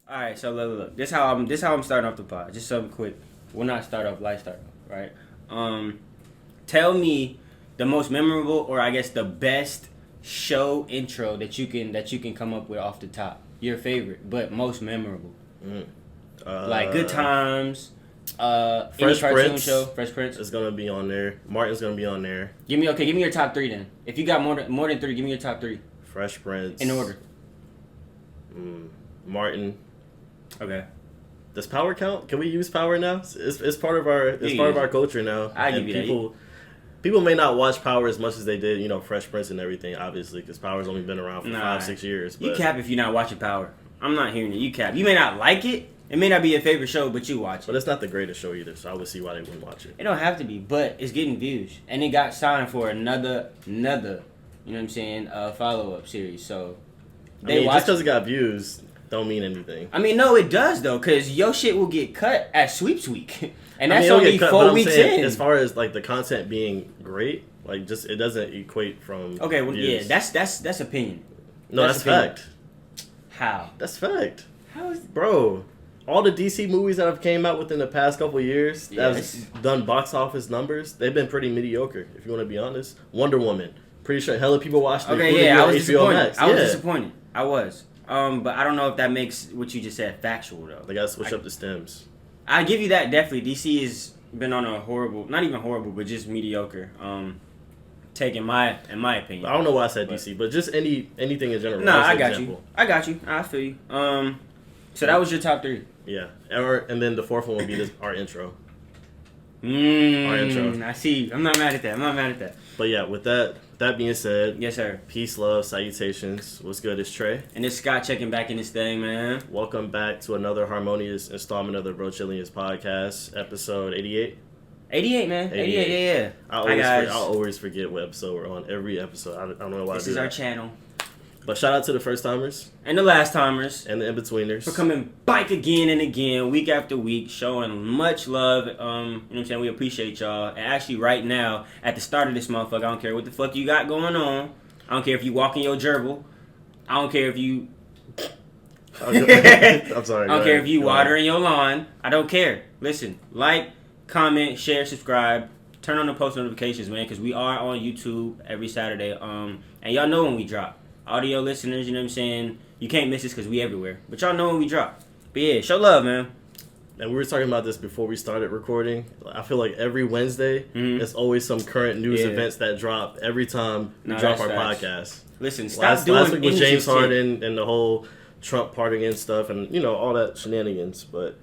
All right, so look. This how I'm starting off the pod. Just something quick. We'll not start off light. Start off, right? Tell me the most memorable, or I guess the best show intro that you can come up with off the top. Your favorite, but most memorable. Like Good Times. Any Fresh cartoon Prince show. Fresh Prince is gonna be on there. Martin's gonna be on there. Give me your top three then. If you got more than three, give me your top three Fresh Prince in order. Martin. Okay. Does power count? Can we use power now? It's part of our culture now. I give you that. People may not watch Power as much as they did, Fresh Prince and everything, obviously, because Power's only been around for 5-6 years. But you cap if you're not watching Power. I'm not hearing it. You cap. You may not like it. It may not be your favorite show, but you watch it. But it's not the greatest show either, so I would see why they wouldn't watch it. It don't have to be, but it's getting views. And it got signed for another, you know what I'm saying, follow-up series. So, just because it got views don't mean anything. I mean, no, it does, though, because your shit will get cut at Sweeps Week. And that's only 4 weeks in. As far as, like, the content being great, like, just it doesn't equate from okay, well, views. Yeah, that's opinion. No, that's fact. How? That's fact. How is... Bro, all the DC movies that have came out within the past couple of years that have done box office numbers, they've been pretty mediocre, if you want to be honest. Wonder Woman. Pretty sure hella people watched it. Okay, yeah, I was disappointed. Max. I was disappointed. I was. But I don't know if that makes what you just said factual, though. They got to switch up the stems. I give you that, definitely. DC has been on a horrible, not even horrible, but just mediocre. In my opinion. I don't know why I said DC, but just anything in general. No, I got you. I feel you. So that was your top three. Yeah, and then the fourth one would be our intro. Our intro. I see. I'm not mad at that. But yeah, with that being said, yes sir. Peace, love, salutations. What's good? It's Trey. And it's Scott checking back in this thing, man. Welcome back to another harmonious installment of the Brochillians podcast, episode 88. 88, man. 88, yeah. I always forget what episode we're on. Every episode. I don't know why. This is our channel. But shout out to the first timers. And the last timers. And the in-betweeners. For coming back again and again, week after week, showing much love. You know what I'm saying? We appreciate y'all. And actually, right now, at the start of this motherfucker, I don't care what the fuck you got going on. I don't care if you walking your gerbil. I don't care if you... I'm sorry. I don't care if you watering your lawn. I don't care. Listen, like, comment, share, subscribe. Turn on the post notifications, man, because we are on YouTube every Saturday. And y'all know when we drop. Audio listeners, you know what I'm saying? You can't miss us because we everywhere. But y'all know when we drop. But yeah, show love, man. And we were talking about this before we started recording. I feel like every Wednesday, there's always some current news events that drop every time we drop our podcast. Listen, stop doing last week was James Harden and the whole Trump partying and stuff and, all that shenanigans. But,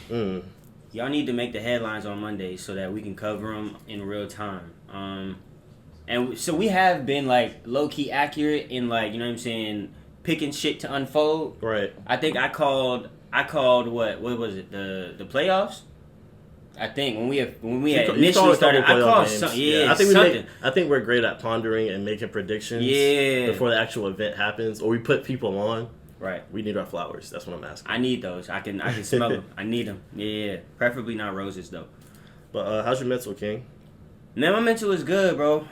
y'all need to make the headlines on Mondays so that we can cover them in real time. And so we have been, like, low-key accurate in, like, you know what I'm saying, picking shit to unfold. Right. I think I called what was it, the playoffs? I think when we had initially started, I called something. Yeah, I think we're great at pondering and making predictions before the actual event happens, or we put people on. Right. We need our flowers. That's what I'm asking. I need those. I can smell them. I need them. Yeah. Preferably not roses, though. But how's your mental, King? Man, my mental is good, bro.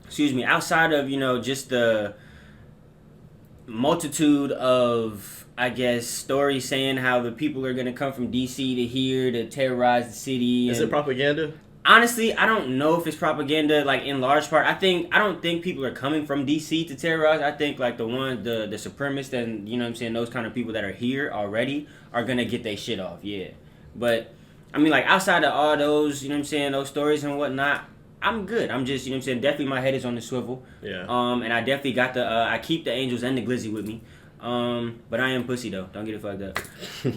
Excuse me. Outside of, just the multitude of, I guess, stories saying how the people are going to come from D.C. to here to terrorize the city. Is it propaganda? Honestly, I don't know if it's propaganda, like, in large part. I don't think people are coming from D.C. to terrorize. I think, like, the supremacists and, you know what I'm saying, those kind of people that are here already are going to get their shit off, yeah. But... I mean, like, outside of all those, you know what I'm saying, those stories and whatnot, I'm good. I'm just, you know what I'm saying, definitely my head is on the swivel. Yeah. And I definitely got I keep the angels and the glizzy with me. But I am pussy, though. Don't get it fucked up.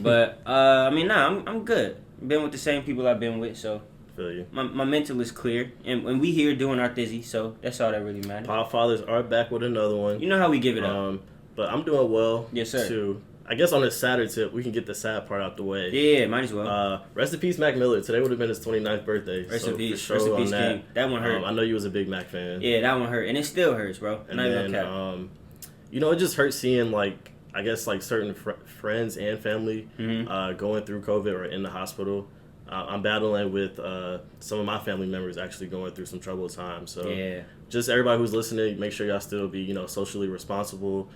But, I mean, I'm good. Been with the same people I've been with, so. Feel you. My mental is clear. And we here doing our thizzy, so that's all that really matters. Power Fathers are back with another one. You know how we give it up. But I'm doing well. Yes, sir. Too. I guess on this sadder tip, we can get the sad part out the way. Yeah, might as well. Rest in peace, Mac Miller. Today would have been his 29th birthday. Rest in peace. Sure Rest in peace, King. That one hurt. I know you was a big Mac fan. Yeah, that one hurt. And it still hurts, bro. And then, it just hurts seeing, like, I guess, like, certain friends and family going through COVID or in the hospital. I'm battling with some of my family members actually going through some troubled times. So just everybody who's listening, make sure y'all still be, socially responsible.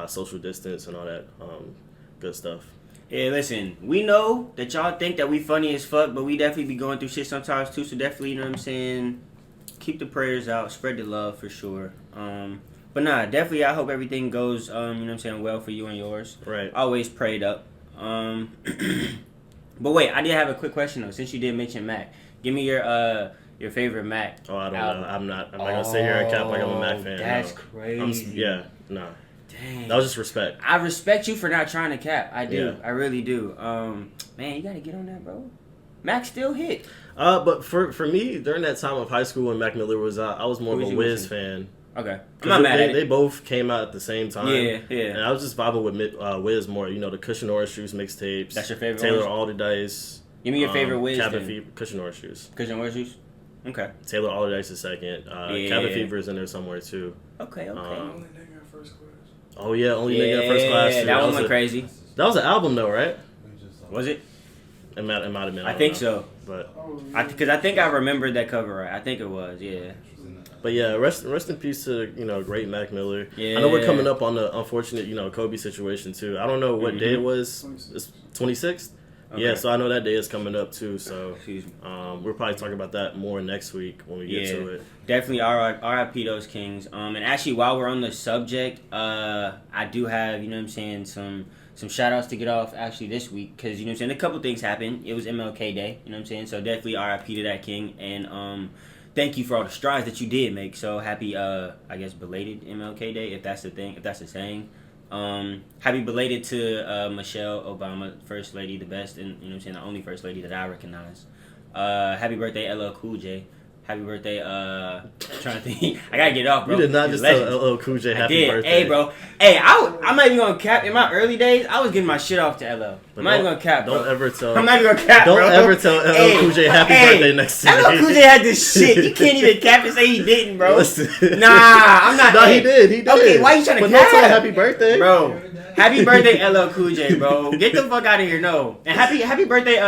social distance and all that good stuff. Yeah, listen, we know that y'all think that we funny as fuck, but we definitely be going through shit sometimes too. So definitely, you know what I'm saying, keep the prayers out, spread the love for sure. But nah, definitely, I hope everything goes, you know what I'm saying, well for you and yours. Right. Always prayed up. But wait, I did have a quick question though. Since you did mention Mac, give me your favorite Mac. Oh, I don't album. know. I'm not gonna sit here and cap like I'm a Mac fan. That's no. crazy. Nah. Dang. That was just respect. I respect you for not trying to cap. I do. Yeah. I really do. Man, you gotta get on that, bro. Mac still hit. But for me, during that time of high school when Mac Miller was out, I was more of a Wiz fan. Okay. I'm not mad at it. They both came out at the same time. Yeah. And I was just vibing with Wiz more. You know, the Cushion Orange Shoes mixtapes. That's your favorite Taylor orange? Alderdice. Give me your favorite Wiz Cabin then. Cushion Orange Shoes. Cushion Orange Shoes? Okay. Taylor Alderdice is second. Cabin Fever is in there somewhere too. Okay. Only nigga in first class. Oh yeah, Only Nigga in First Class. Yeah, that one went crazy. That was an album though, right? Was it? It might have been. I think so. But Because I think I remembered that cover right. I think it was. Yeah. But yeah, rest in peace to great Mac Miller. Yeah. I know we're coming up on the unfortunate Kobe situation too. I don't know what day it was. It's 26th. Okay. Yeah, so I know that day is coming up too. So Excuse me. we'll probably talk about that more next week when we get to it. Definitely RIP those kings. And actually, while we're on the subject, I do have, you know what I'm saying, some shout outs to get off actually this week because, you know what I'm saying, a couple things happened. It was MLK Day, you know what I'm saying, so definitely RIP to that king. And thank you for all the strides that you did make. So happy, I guess, belated MLK Day, if that's the thing, if that's the saying. Happy belated to Michelle Obama, First Lady, the best, and, you know what I'm saying, the only First Lady that I recognize. Happy birthday, LL Cool J. Happy birthday, I'm trying to think. I gotta get it off, bro. You did not just tell LL Cool J happy birthday. Hey, bro. Hey, I'm not even gonna cap. In my early days, I was getting my shit off to LL. I'm not even gonna cap, bro. Don't ever tell. I'm not even gonna cap, Don't bro. ever tell LL Cool J happy birthday next to me. LL Cool J had this shit. You can't even cap and say he didn't, bro. Listen. Nah, I'm not. No, he did. Okay, why you trying to but cap? Don't tell happy birthday, bro. Happy birthday, LL Cool J, bro. Get the fuck out of here, no. And happy birthday,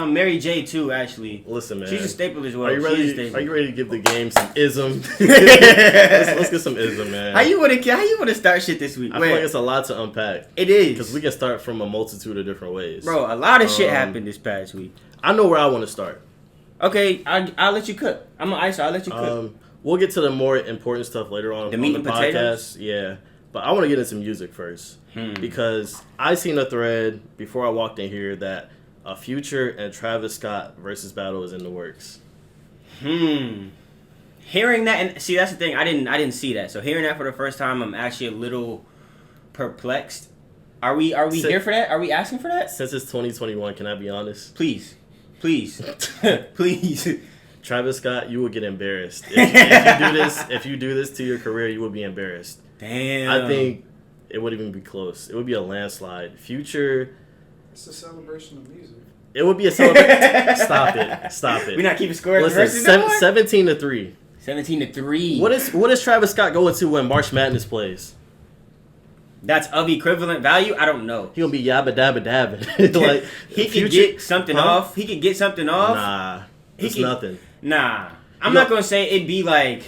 Mary J too. Actually, listen, man. She's a staple as well. Are you ready to give the game some ism? let's get some ism, man. How you wanna start shit this week? I feel like it's a lot to unpack. It is because we can start from a multitude of different ways, bro. A lot of shit happened this past week. I know where I want to start. Okay, I'll let you cook. I'm an ISO. I'll let you cook. We'll get to the more important stuff later on The meat on and the potatoes? podcast. Yeah, but I want to get into music first because I seen a thread before I walked in here that a Future and Travis Scott versus battle is in the works. Hearing that, and see, that's the thing. I didn't see that. So hearing that for the first time, I'm actually a little perplexed. Are we here for that? Are we asking for that? Since it's 2021, can I be honest? Please. Please. Travis Scott, you will get embarrassed if you do this to your career. You will be embarrassed. Damn. I think it wouldn't even be close. It would be a landslide. Future. It's a celebration of music. It would be a celebration. Stop it. We're not keeping score. Listen, 17-3. 17-3. What is Travis Scott going to when March Madness plays? That's of equivalent value? I don't know. He gonna be yabba dabba dabbing. Like he could get something off. He could get something off. Nah, it's nothing. Nah, I'm not gonna say it'd be an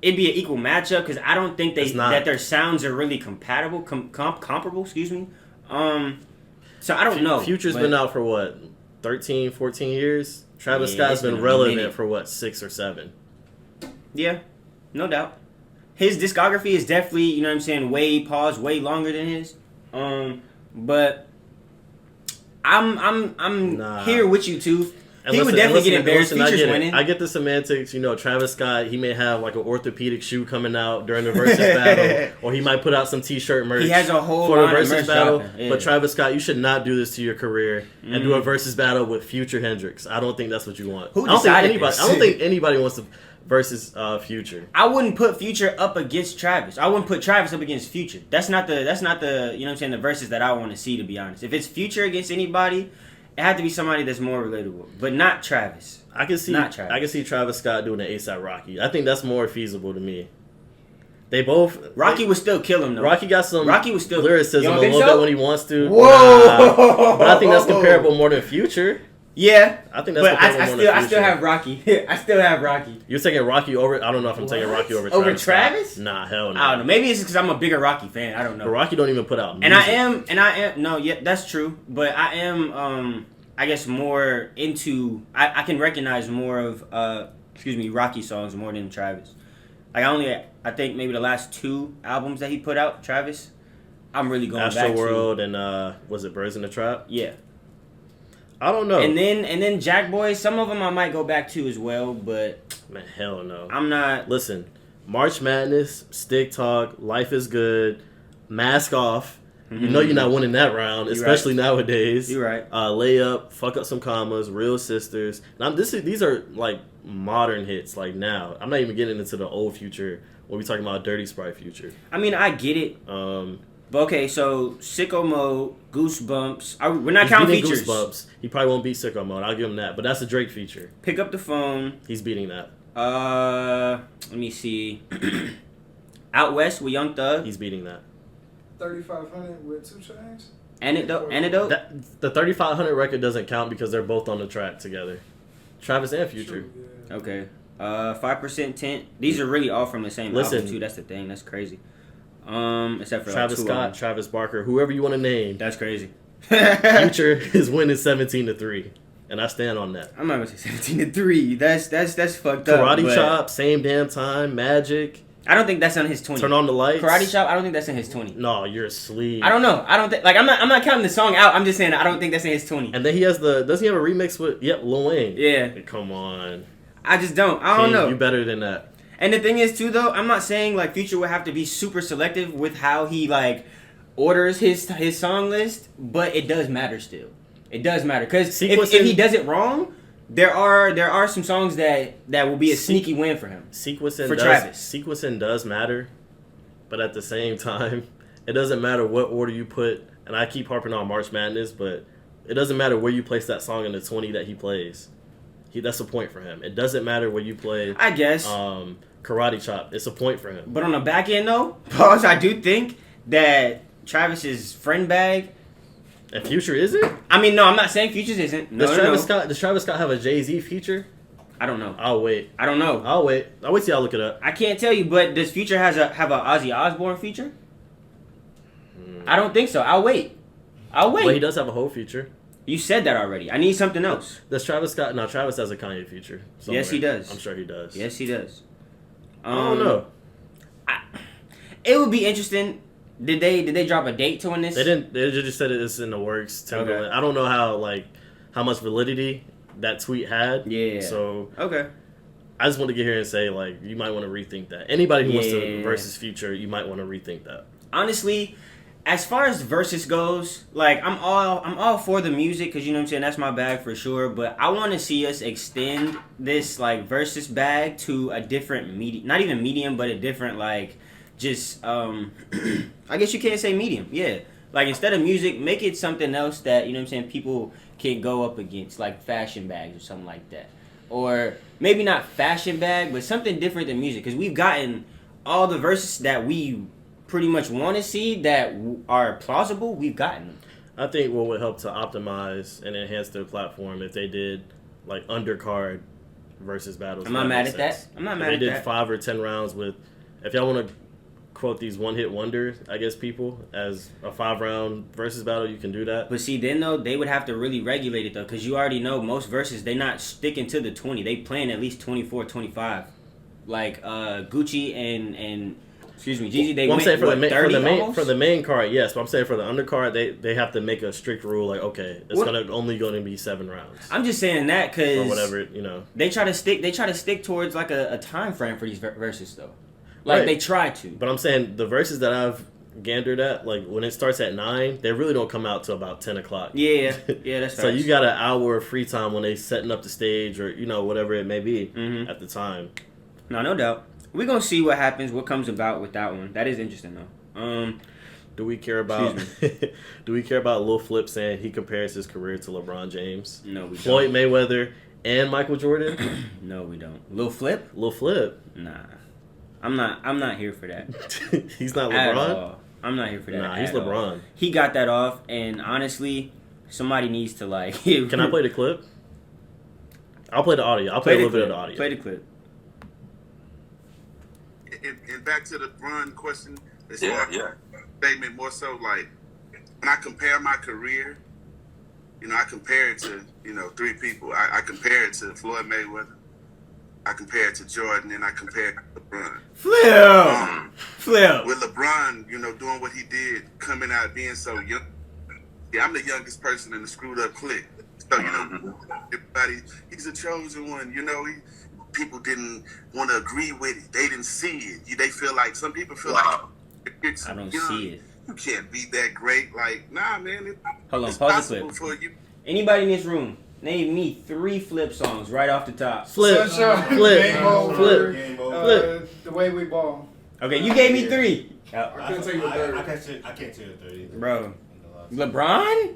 equal matchup because I don't think that their sounds are really compatible, comparable. Excuse me. So I don't know. Future's been out for what, 13, 14 years. Travis Scott's been relevant for what, 6 or 7. Yeah, no doubt. His discography is definitely, you know what I'm saying, way longer than his. But I'm here with you too. He would definitely get embarrassed. Future's winning. I get the semantics. Travis Scott, he may have like an orthopedic shoe coming out during the versus battle, or he might put out some T-shirt merch. He has a whole for line the versus of merch battle. yeah. But Travis Scott, you should not do this to your career and do a versus battle with Future Hendrix. I don't think that's what you want. Who decided I don't think anybody wants to versus Future. I wouldn't put Future up against Travis. I wouldn't put Travis up against Future. That's not the you know what I'm saying, the verses that I want to see, to be honest. If it's Future against anybody, it had to be somebody that's more relatable, but not Travis. I can see Travis Scott doing an ASAP Rocky. I think that's more feasible to me. They both Rocky would still kill him though. Rocky got some lyricism a little bit when he wants to. Whoa! But I think that's comparable more than Future. Yeah, I think that's but I still have Rocky. I still have Rocky You're taking Rocky over. I don't know if I'm taking Rocky over Travis. Nah, hell no. I don't know. Maybe it's because I'm a bigger Rocky fan. I don't know. But Rocky don't even put out music. And I am. No, yeah, that's true. But I am. I guess more into. I can recognize more of. Rocky songs more than Travis. Like I think maybe the last 2 albums that he put out, Travis. I'm really going Astro back to. World and was it Birds in the Trap? Yeah. I don't know. And then Jack Boy, some of them I might go back to as well, but man, hell no. I'm not. Listen, March Madness, Stick Talk, Life is Good, Mask Off. Mm-hmm. You know you're not winning that round, especially nowadays. You're right. Layup, Fuck Up Some Commas, Real Sisters. Now these are like modern hits, like now. I'm not even getting into the old Future when we talking about Dirty Sprite Future. I mean, I get it. But okay, so Sicko Mode, Goosebumps. We're not counting features. Goosebumps. He probably won't beat Sicko Mode. I'll give him that. But that's a Drake feature. Pick Up the Phone. He's beating that. Let me see. Out West with Young Thug. He's beating that. 3500 with 2 Chainz. Antidote. The 3500 record doesn't count because they're both on the track together. Travis and Future. True, yeah. Okay. 5% Tint. These are really all from the same album too. That's the thing. That's crazy. Except for Travis Scott, Travis Barker, whoever you want to name. That's crazy. Future is winning 17-3, and I stand on that. I'm not gonna say 17-3. That's fucked up. Karate Chop, Same Damn Time, Magic. I don't think that's on his 20. Turn on the lights. Karate Chop. I don't think that's in his 20. No, you're asleep. I don't know. I don't think. Like I'm not counting the song out. I'm just saying I don't think that's in his 20. And then he has doesn't he have a remix with Lil Wayne? Yeah. Come on. I just don't. I don't know. You better than that. And the thing is, too, though, I'm not saying, like, Future would have to be super selective with how he, like, orders his song list, but it does matter still. It does matter. Because if he does it wrong, there are some songs that will be a sneaky win for him. Sequencing does matter, but at the same time, it doesn't matter what order you put, and I keep harping on March Madness, but it doesn't matter where you place that song in the 20 that he plays. That's a point for him. It doesn't matter where you play. I guess. Karate Chop. It's a point for him. But on the back end, though, pause, I do think that Travis's friend bag. And Future isn't? I mean, no, I'm not saying Future's isn't. No, Does Travis Scott have a Jay-Z feature? I don't know. I'll wait. I don't know. I'll wait till y'all look it up. I can't tell you, but does Future have a Ozzy Osbourne feature? I don't think so. I'll wait. But he does have a whole feature. You said that already. I need something else. Does Travis Scott? No, Travis has a Kanye feature. Somewhere. Yes, he does. I'm sure he does. Yes, he does. I don't know. It would be interesting. Did they drop a date to win this? They didn't. They just said it's in the works. Okay. I don't know how much validity that tweet had. Yeah. So okay. I just want to get here and say you might want to rethink that. Anybody who wants to versus Future, you might want to rethink that. Honestly. As far as Versus goes, I'm all for the music because you know what I'm saying, that's my bag for sure. But I want to see us extend this Versus bag to a different medium, not even medium, but a different I guess you can't say medium, yeah. Instead of music, make it something else that you know what I'm saying people can go up against, like fashion bags or something like that, or maybe not fashion bag, but something different than music because we've gotten all the Versus that we pretty much want to see that are plausible, we've gotten them. I think what would help to optimize and enhance their platform if they did undercard versus battles. I'm not mad at that. I'm not mad at that. They did 5 or 10 rounds with, if y'all want to quote these one-hit wonders, I guess, people, as a 5-round versus battle, you can do that. But see, then though, they would have to really regulate it though, because you already know most verses, they not sticking to the 20. They playing at least 24, 25. Gucci and excuse me, Jeezy, they went, for the main card, yes. But I'm saying for the undercard, they have to make a strict rule, okay, it's only going to be 7 rounds. I'm just saying that because or whatever, they try to stick towards a time frame for these verses though. Right. They try to. But I'm saying the verses that I've gandered at, when it starts at 9, they really don't come out till about 10 o'clock. Yeah, that's So you got an hour of free time when they setting up the stage or whatever it may be at the time. No doubt. We're going to see what happens, what comes about with that one. That is interesting, though. Do we care about Lil Flip saying he compares his career to LeBron James? No, we don't. Floyd Mayweather and Michael Jordan? No, we don't. Lil Flip? Lil Flip? Nah. I'm not here for that. He's not LeBron? I'm not here for that. Nah, he's LeBron. He got that off, and honestly, somebody needs to Can I play the clip? I'll play the audio. I'll play a little bit of the audio. Play the clip. And back to the Bron question, as far as statement, more so like when I compare my career, I compare it to, three people. I compare it to Floyd Mayweather, I compare it to Jordan, and I compare it to LeBron. Flip. With LeBron, doing what he did, coming out being so young. Yeah, I'm the youngest person in the screwed up clique. So, everybody, he's a chosen one. People didn't want to agree with it. They didn't see it. They feel like, some people feel like, I don't see it. You can't be that great. Like, nah, man. Hold on, it's pause possible the for clip. you. Anybody in this room, name me 3 Flip songs right off the top. Flip. Game over. Flip. The way we ball. Okay, you gave me 3. I couldn't tell you the third. I can't tell you the third either. Bro. LeBron?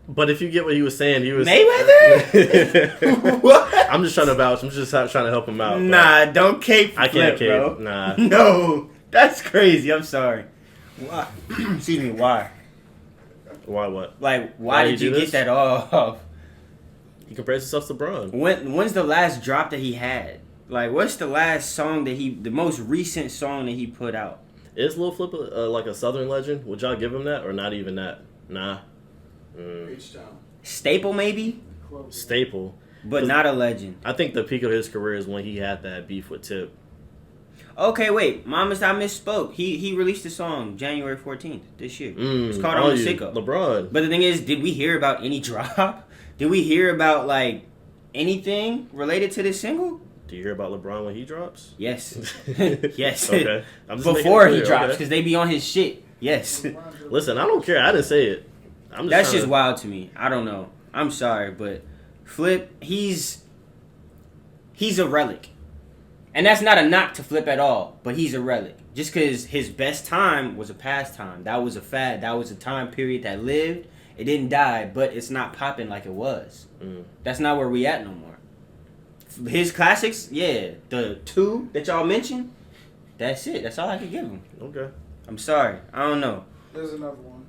But if you get what he was saying, he was Mayweather? What? I'm just trying to vouch. I'm just trying to help him out. Nah, don't cape I can't Flip, bro. cape. Nah. No, that's crazy. I'm sorry. Why? Excuse me, why? Why what? Like, why did you do get this? that off? He compares himself to Bron. When's the last drop that he had? Like, what's the last song the most recent song that he put out? Is Lil Flip like a Southern legend? Would y'all give him that or not even that? Nah. H-Town. Staple, maybe? Staple. But not a legend. I think the peak of his career is when he had that beef with Tip. Okay, wait. I misspoke. He released a song January 14th this year. It's called On the Sicko. LeBron. But the thing is, did we hear about any drop? Did we hear about, like, anything related to this single? Do you hear about LeBron when he drops? Yes. Yes. Okay. I'm just Before making it he clear, drops, because they be on his shit. Yes. Listen, I don't care. I didn't say it. That's just wild to me. I don't know. I'm sorry, but Flip, he's a relic. And that's not a knock to Flip at all, but he's a relic. Just because his best time was a pastime. That was a fad. That was a time period that lived. It didn't die, but it's not popping like it was. That's not where we at no more. His classics, yeah, the 2 that y'all mentioned, that's it. That's all I could give him. Okay. I'm sorry. I don't know. There's another one.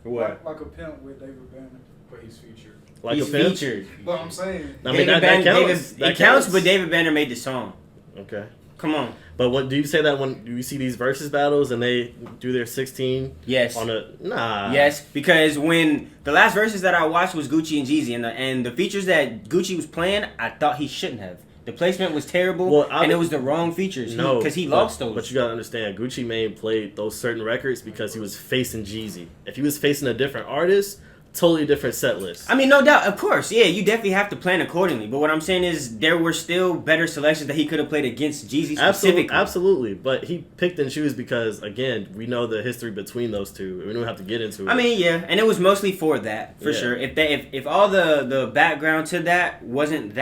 What? Like a pimp with David Banner. But he's featured. Like He's a pimp? featured. But I'm saying. I mean, that counts. It counts, but David Banner made the song. Okay. Come on. But what do you say that when you see these versus battles and they do their 16? Yes. Nah. Yes, because when the last verses that I watched was Gucci and Jeezy, and the features that Gucci was playing, I thought he shouldn't have. The placement was terrible, and it was the wrong features. No, because he lost those. But you gotta understand, Gucci Mane played those certain records because he was facing Jeezy. If he was facing a different artist, totally different set list. I mean, no doubt, of course, yeah, you definitely have to plan accordingly. But what I'm saying is, there were still better selections that he could have played against Jeezy specifically. Absolutely, but he picked and chose because, again, we know the history between those two. We don't have to get into it. I mean, yeah, and it was mostly for that, for sure. If all the background to that wasn't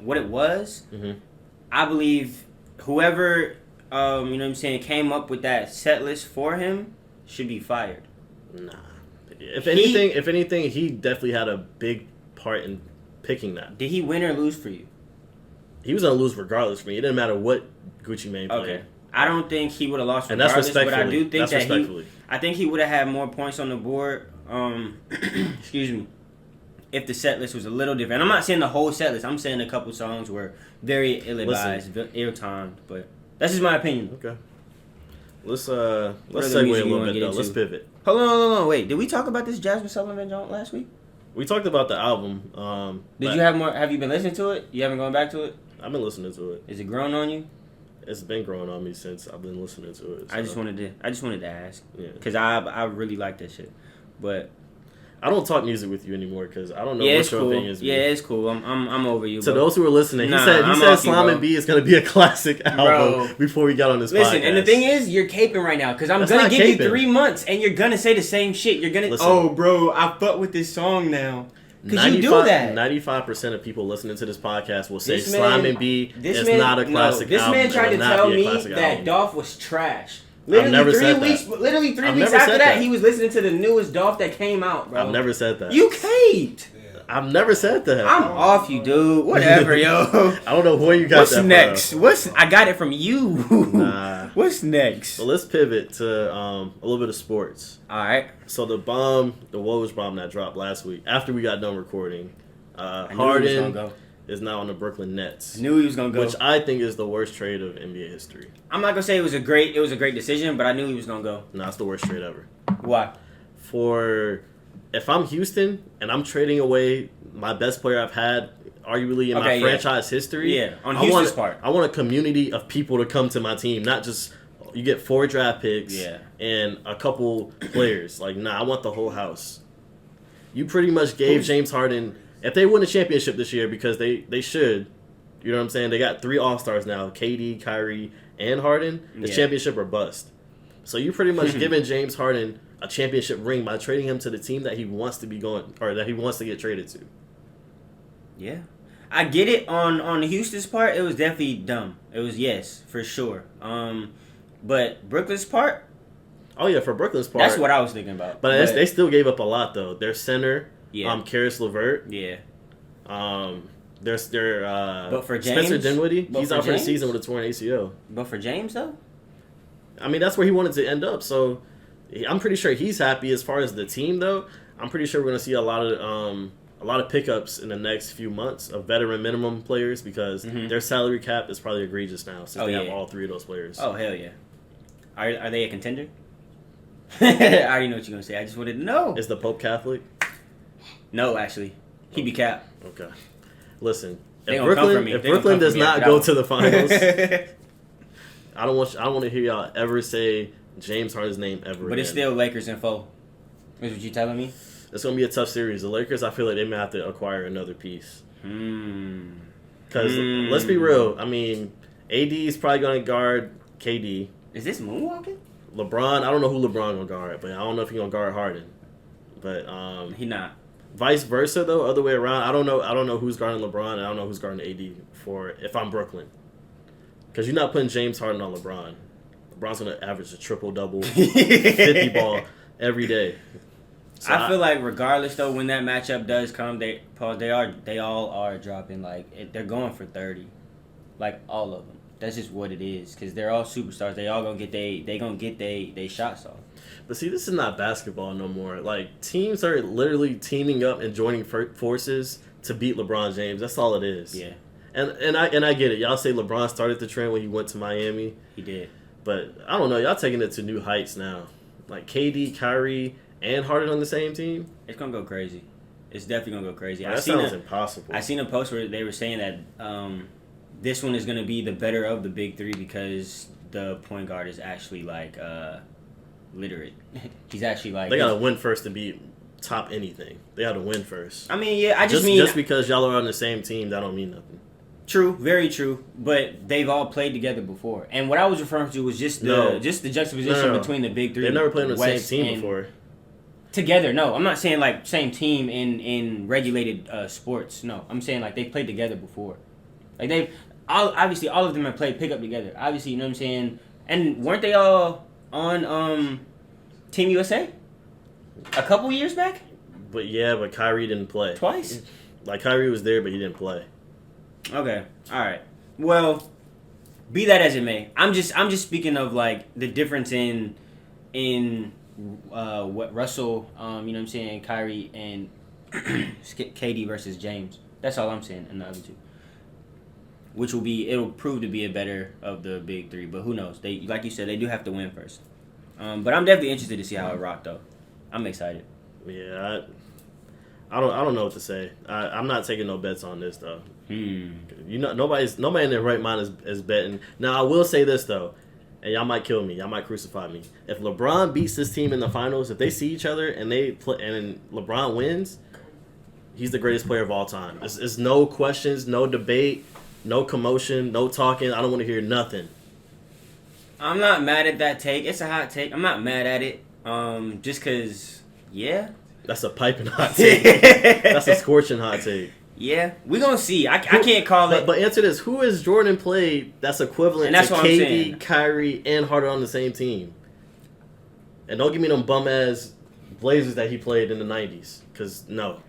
what it was, I believe whoever came up with that set list for him should be fired. Nah. If anything, he definitely had a big part in picking that. Did he win or lose for you? He was gonna lose regardless for me. It didn't matter what Gucci Mane played. Okay. I don't think he would have lost and that's regardless, but I respectfully. do think Respectfully. I think he would have had more points on the board. Excuse me. If the set list was a little different. I'm not saying the whole set list. I'm saying a couple songs were very ill-advised, ill-timed, but that's just my opinion. Okay. Let's segue a little bit though. Let's pivot. Hold on, wait. Did we talk about this Jasmine Sullivan joint last week? We talked about the album. Did you have more? Have you been listening to it? You haven't gone back to it? I've been listening to it. Is it growing on you? It's been growing on me since I've been listening to it. So. I just wanted to ask. Yeah. Because I really like that shit, but. I don't talk music with you anymore because I don't know what your opinions are. Yeah, it's cool. I'm over you. To those who are listening, he said Slime and B is going to be a classic album before we got on this podcast. Listen, and the thing is, you're caping right now because I'm going to give you 3 months and you're going to say the same shit. You're going to, oh, bro, I fuck with this song now. Because you do that. 95% of people listening to this podcast will say Slime and B is not a classic album. This man tried to tell me that Dolph was trash. Literally 3 weeks. Literally 3 weeks after that, he was listening to the newest Dolph that came out, bro. I've never said that. You caped. I've never said that. I'm off you, dude. Whatever, yo. I don't know where you got that next? I got it from you. Nah. What's next? So let's pivot to a little bit of sports. All right. So the Woj bomb that dropped last week after we got done recording, Harden is now on the Brooklyn Nets. Knew he was gonna go. Which I think is the worst trade of NBA history. I'm not gonna say it was a great decision, but I knew he was gonna go. No, it's the worst trade ever. Why? If I'm Houston and I'm trading away my best player I've had arguably in my franchise history. Yeah, on Houston's part. I want a community of people to come to my team, not just you get 4 draft picks and a couple players. Like, nah, I want the whole house. You pretty much gave James Harden, if they win a championship this year, because they should, you know what I'm saying? They got 3 All-Stars now, KD, Kyrie, and Harden. The championship or bust. So you pretty much giving James Harden a championship ring by trading him to the team that he wants to be going, or that he wants to get traded to. Yeah. I get it on Houston's part. It was definitely dumb. It was, yes, for sure. But Brooklyn's part? Oh, yeah, for Brooklyn's part. That's what I was thinking about. But they still gave up a lot, though. Their center, Karis LeVert. Yeah. There's but for James, Spencer Dinwiddie. He's out for the season with a torn ACL. But for James, though? I mean, that's where he wanted to end up. So I'm pretty sure he's happy. As far as the team, though, I'm pretty sure we're going to see a lot of pickups in the next few months of veteran minimum players because their salary cap is probably egregious now since they have all 3 of those players. Oh, hell yeah. Are they a contender? I already know what you're going to say. I just wanted to know. Is the Pope Catholic? No, want he be Cap. Okay. Listen, if Brooklyn does not go to the finals, I don't want to hear y'all ever say James Harden's name ever But again. It's still Lakers in 4. Is what you telling me? It's going to be a tough series. The Lakers, I feel like they may have to acquire another piece. Because, let's be real, I mean, AD is probably going to guard KD. Is this moonwalking? LeBron, I don't know who LeBron going to guard, but I don't know if he's going to guard Harden. But he not. Vice versa, though, other way around, I don't know who's guarding LeBron, and I don't know who's guarding AD if I'm Brooklyn. Because you're not putting James Harden on LeBron. LeBron's going to average a triple-double, 50 ball every day. So I feel like regardless though, when that matchup does come, they all are dropping they're going for 30, like all of them. That's just what it is because they're all superstars. They all gonna get they shots off. But see, this is not basketball no more. Like teams are literally teaming up and joining forces to beat LeBron James. That's all it is. Yeah. And I get it. Y'all say LeBron started the trend when he went to Miami. He did. But I don't know. Y'all taking it to new heights now. Like KD, Kyrie, and Harden on the same team? It's going to go crazy. It's definitely going to go crazy. That sounds impossible. I seen a post where they were saying that this one is going to be the better of the big 3 because the point guard is actually literate. He's actually They got to win first to be top anything. They got to win first. I mean, yeah, just because y'all are on the same team, that don't mean nothing. True, very true. But they've all played together before. And what I was referring to was just the juxtaposition between the big 3. They've never played on the same team before. Together, no. I'm not saying same team in regulated sports. No, I'm saying they played together before. Obviously all of them have played pickup together. Obviously, you know what I'm saying. And weren't they all on Team USA a couple years back? But Kyrie didn't play twice. Kyrie was there, but he didn't play. Okay, all right. Well, be that as it may, I'm just speaking of the difference in what Russell, you know what I'm saying, Kyrie and KD versus James. That's all I'm saying in the other 2. Which it'll prove to be a better of the big 3, but who knows? They, like you said, they do have to win first. But I'm definitely interested to see how it rocked though. I'm excited. Yeah, I don't know what to say. I'm not taking no bets on this though. Nobody in their right mind is betting. Now I will say this though. And y'all might kill me. Y'all might crucify me. If LeBron beats this team in the finals, if they see each other and they play, and LeBron wins, he's the greatest player of all time. It's no questions, no debate, no commotion, no talking. I don't want to hear nothing. I'm not mad at that take. It's a hot take. I'm not mad at it. Just because, yeah. That's a piping hot take. That's a scorching hot take. Yeah, we're going to see. I can't call it. But answer this. Who has Jordan played that's equivalent to KD, Kyrie, and Harden on the same team? And don't give me them bum-ass Blazers that he played in the 90s. Because, no.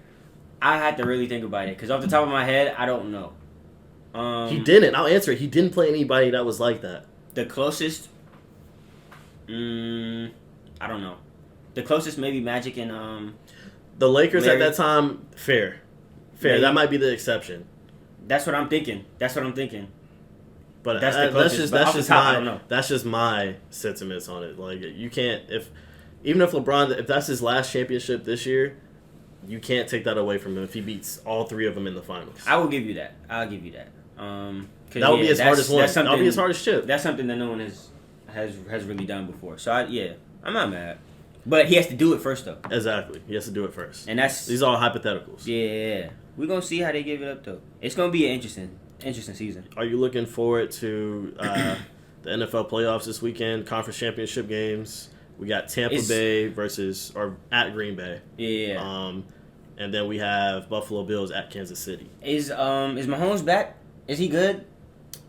I had to really think about it. Because off the top of my head, I don't know. He didn't. I'll answer it. He didn't play anybody that was like that. The closest? I don't know. The closest maybe Magic and... the Lakers Larry. at that time, fair. Maybe. That might be the exception. That's what I'm thinking. But That's the closest, but off the top, I don't know. That's just my sentiments on it. Like you can't even if LeBron, if that's his last championship this year, you can't take that away from him if he beats all three of them in the finals. I will give you that. I'll give you that. That would be his hardest one. That would be his hardest chip. That's something that no one has really done before. So I'm not mad. But he has to do it first though. Exactly. He has to do it first. And these are all hypotheticals. Yeah. We're gonna see how they give it up though. It's gonna be an interesting season. Are you looking forward to the NFL playoffs this weekend? Conference championship games. We got Tampa Bay or at Green Bay. Yeah. And then we have Buffalo Bills at Kansas City. Is Mahomes back? Is he good?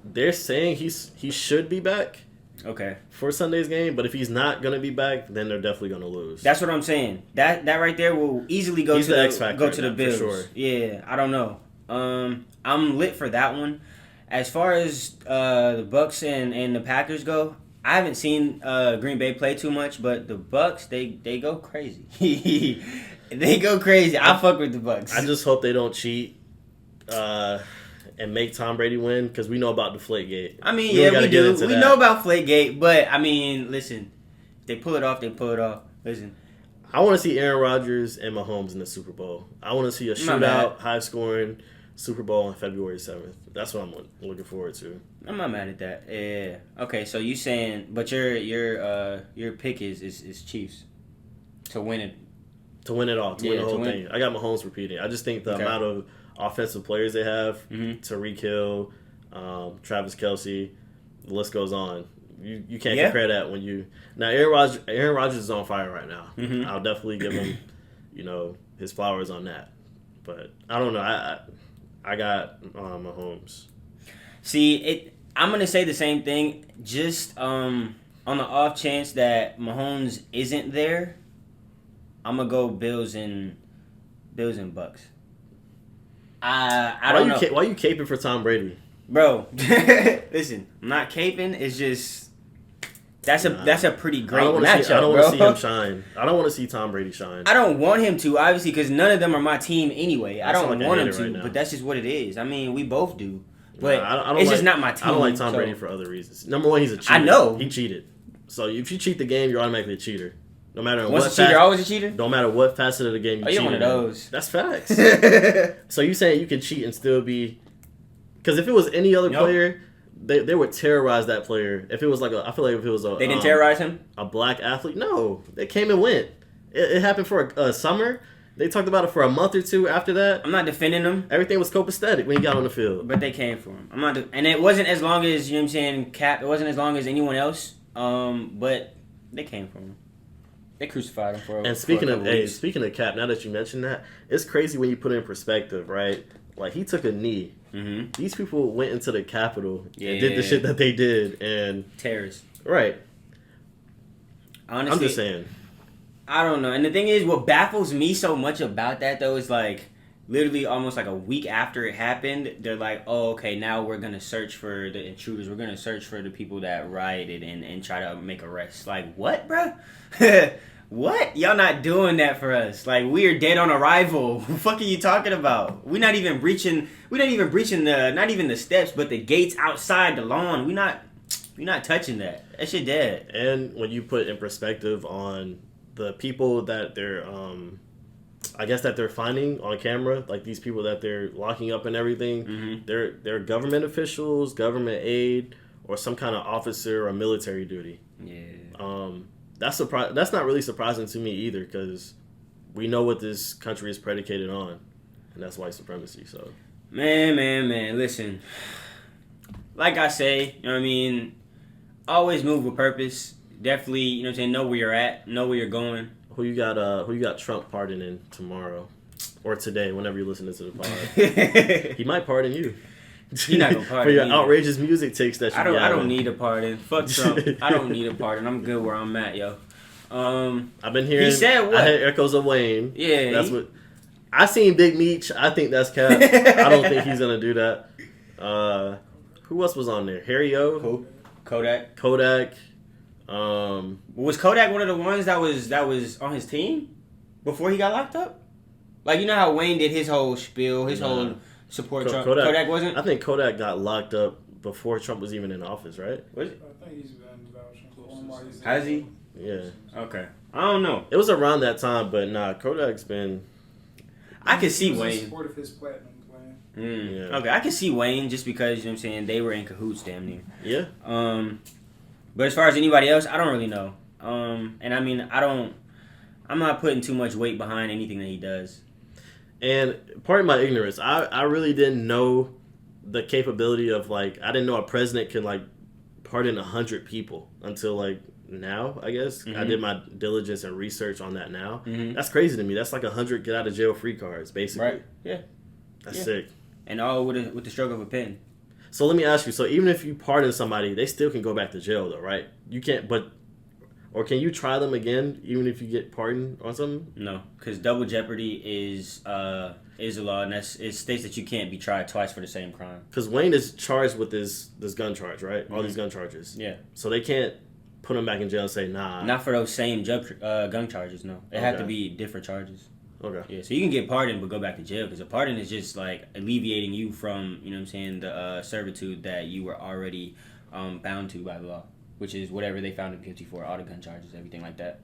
They're saying he should be back. Okay. For Sunday's game, but if he's not gonna be back, then they're definitely gonna lose. That's what I'm saying. That right there will easily go to the X factor. Go to the Bills. For sure. Yeah, I don't know. I'm lit for that one. As far as the Bucks and the Packers go, I haven't seen Green Bay play too much, but the Bucks they go crazy. They go crazy. I fuck with the Bucks. I just hope they don't cheat. And make Tom Brady win because we know about Deflategate. I mean, we do. We know about Deflategate, but I mean, listen, if they pull it off, they pull it off. Listen, I want to see Aaron Rodgers and Mahomes in the Super Bowl. I want to see a shootout, high scoring Super Bowl on February 7th. That's what I'm looking forward to. I'm not mad at that. Yeah. Okay, so you saying, but your pick is Chiefs to win it. To win it all, to win the whole thing. I got Mahomes repeating. I just think the amount of offensive players they have, Tyreek Hill, Travis Kelce, the list goes on. You can't compare that when you now Aaron Rodgers is on fire right now. I'll definitely give him, his flowers on that. But I don't know. I got Mahomes. See, I'm gonna say the same thing. Just on the off chance that Mahomes isn't there, I'm gonna go Bills and Bucks. I don't know. Why are you caping for Tom Brady? Bro, listen, I'm not caping. It's just that's a pretty great matchup. I don't want to see him shine. I don't want to see Tom Brady shine. I don't want him to, obviously, because none of them are my team anyway. I don't want him to, right, but that's just what it is. I mean, we both do, but I it's just not my team. I don't like Tom Brady for other reasons. Number one, he's a cheater. I know he cheated. So if you cheat the game, you're automatically a cheater. No matter once a cheater, always a cheater. No matter what facet of the game you cheat. You're one of those. That's facts. So you saying you can cheat and still be? Because if it was any other player, they would terrorize that player. If it was I feel like if it was they didn't terrorize him. A black athlete, no, they came and went. It happened for a summer. They talked about it for a month or two after that. I'm not defending them. Everything was copacetic when he got on the field. But they came for him. And it wasn't as long as, you know what I'm saying, Cap. It wasn't as long as anyone else. But they came for him. They crucified him for. And speaking of Cap, now that you mentioned that, it's crazy when you put it in perspective, right? Like he took a knee. Mm-hmm. These people went into the Capitol and did the shit that they did, and terrorists. Right. Honestly, I'm just saying. I don't know. And the thing is, what baffles me so much about that though is literally almost a week after it happened, they're like, oh, okay, now we're going to search for the intruders. We're going to search for the people that rioted and try to make arrests. Like, what, bro? What? Y'all not doing that for us. We are dead on arrival. What the fuck are you talking about? We're not even breaching not even the steps, but the gates outside the lawn. We're not touching that. That shit dead. And when you put in perspective on the people that they're I guess that they're finding on camera, these people that they're locking up and everything, they're government officials, government aid, or some kind of officer or military duty. Yeah. That's not really surprising to me either, because we know what this country is predicated on, and that's white supremacy. So, man, listen. Like I say, you know what I mean. Always move with purpose. Definitely, you know what I'm saying. Know where you're at. Know where you're going. Who you got Trump pardoning tomorrow or today, whenever you're listening to the pod? He might pardon you. He's not gonna pardon for your me. outrageous music takes that. I don't need a pardon. Fuck Trump. I don't need a pardon. I'm good where I'm at, yo. I've been hearing. He said what? I heard echoes of Wayne. Yeah, that's what. I seen Big Meech. I think that's cap. I don't think he's gonna do that. Who else was on there? Harry O. Kodak. Was Kodak one of the ones that was on his team before he got locked up? You know how Wayne did his whole spiel, his whole support Trump. Kodak wasn't? I think Kodak got locked up before Trump was even in office, right? Was it? I think he's been vouching for him while he's Has he? Yeah. Okay. I don't know. It was around that time, but nah, Kodak's been... I could see He was in Wayne. support of his platinum plan. Yeah. Okay, I can see Wayne just because, you know what I'm saying, they were in cahoots damn near. Yeah. But as far as anybody else, I don't really know. And I mean, I'm not putting too much weight behind anything that he does. And pardon my ignorance, I really didn't know the capability of, like, I didn't know a president can, like, pardon 100 people until, like, now, I guess. Mm-hmm. I did my diligence and research on that now. Mm-hmm. That's crazy to me. That's like 100 get out of jail free cards, basically. Right. Yeah. That's Yeah. sick. And all with the stroke of a pen. So let me ask you, so even if you pardon somebody, they still can go back to jail though, right? You can't, or can you try them again even if you get pardoned on something? No, because double jeopardy is a law, and it states that you can't be tried twice for the same crime. Because Wayne is charged with this gun charge, right? All these gun charges. Yeah. So they can't put him back in jail and say, nah. Not for those same gun charges, no. It have to Okay. be different charges. Okay. Yeah, so you can get pardoned but go back to jail because a pardon is just like alleviating you from, you know what I'm saying, the servitude that you were already bound to by the law, which is whatever they found him guilty for, all the gun charges, everything like that.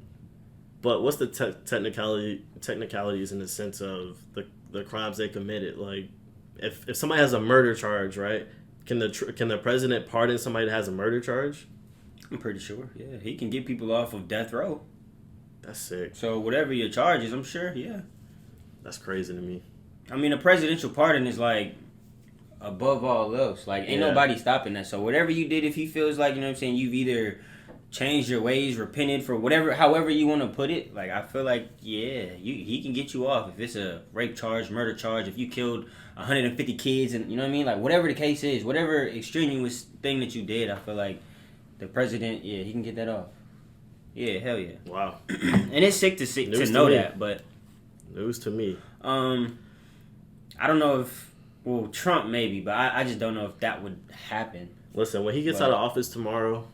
But what's the technicalities in the sense of the crimes they committed? Like, if somebody has a murder charge, right? Can the president pardon somebody that has a murder charge? I'm pretty sure. Yeah, he can get people off of death row. That's sick. So whatever your charge is, I'm sure. Yeah. That's crazy to me. I mean, a presidential pardon is like above all else. Like, ain't nobody stopping that. So whatever you did, if he feels like, you know what I'm saying, you've either changed your ways, repented for whatever, however you want to put it. Like, I feel like, yeah, he can get you off if it's a rape charge, murder charge, if you killed 150 kids, and you know what I mean, like whatever the case is, whatever extraneous thing that you did, I feel like the president, yeah, he can get that off. Yeah, hell yeah. Wow. And it's sick to know that, but news to me. I don't know if, well, Trump maybe, but I just don't know if that would happen. Listen, when he gets out of office tomorrow,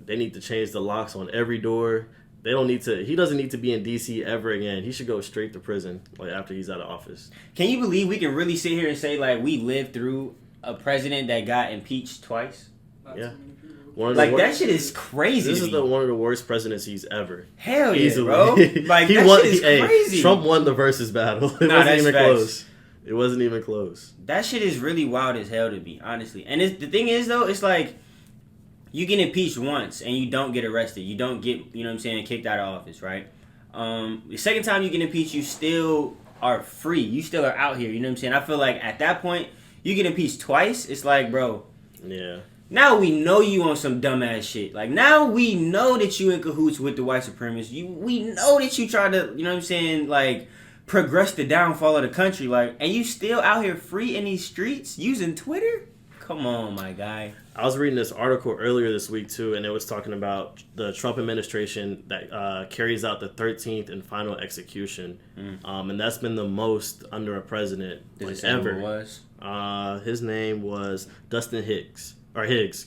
they need to change the locks on every door. He doesn't need to be in DC ever again. He should go straight to prison, like, after he's out of office. Can you believe we can really sit here and say, like, we lived through a president that got impeached twice? Yeah. Like, that shit is crazy. This is one of the worst presidencies ever. Hell yeah, Easily. bro. Like, that shit is crazy. Trump won the versus battle. It wasn't even close. It wasn't even close. That shit is really wild as hell to me, honestly. And the thing is, though, it's like, you get impeached once and you don't get arrested. You don't get, you know what I'm saying, kicked out of office, right? The second time you get impeached, you still are free. You still are out here, you know what I'm saying? I feel like at that point, you get impeached twice, it's like, bro. Yeah. Now we know you on some dumbass shit. Like, now we know that you in cahoots with the white supremacists. We know that you try to, you know what I'm saying, like, progress the downfall of the country. Like, and you still out here free in these streets using Twitter? Come on, my guy. I was reading this article earlier this week, too, and it was talking about the Trump administration that carries out the 13th and final execution. And that's been the most under a president ever. Who it was? His name was Dustin Higgs. He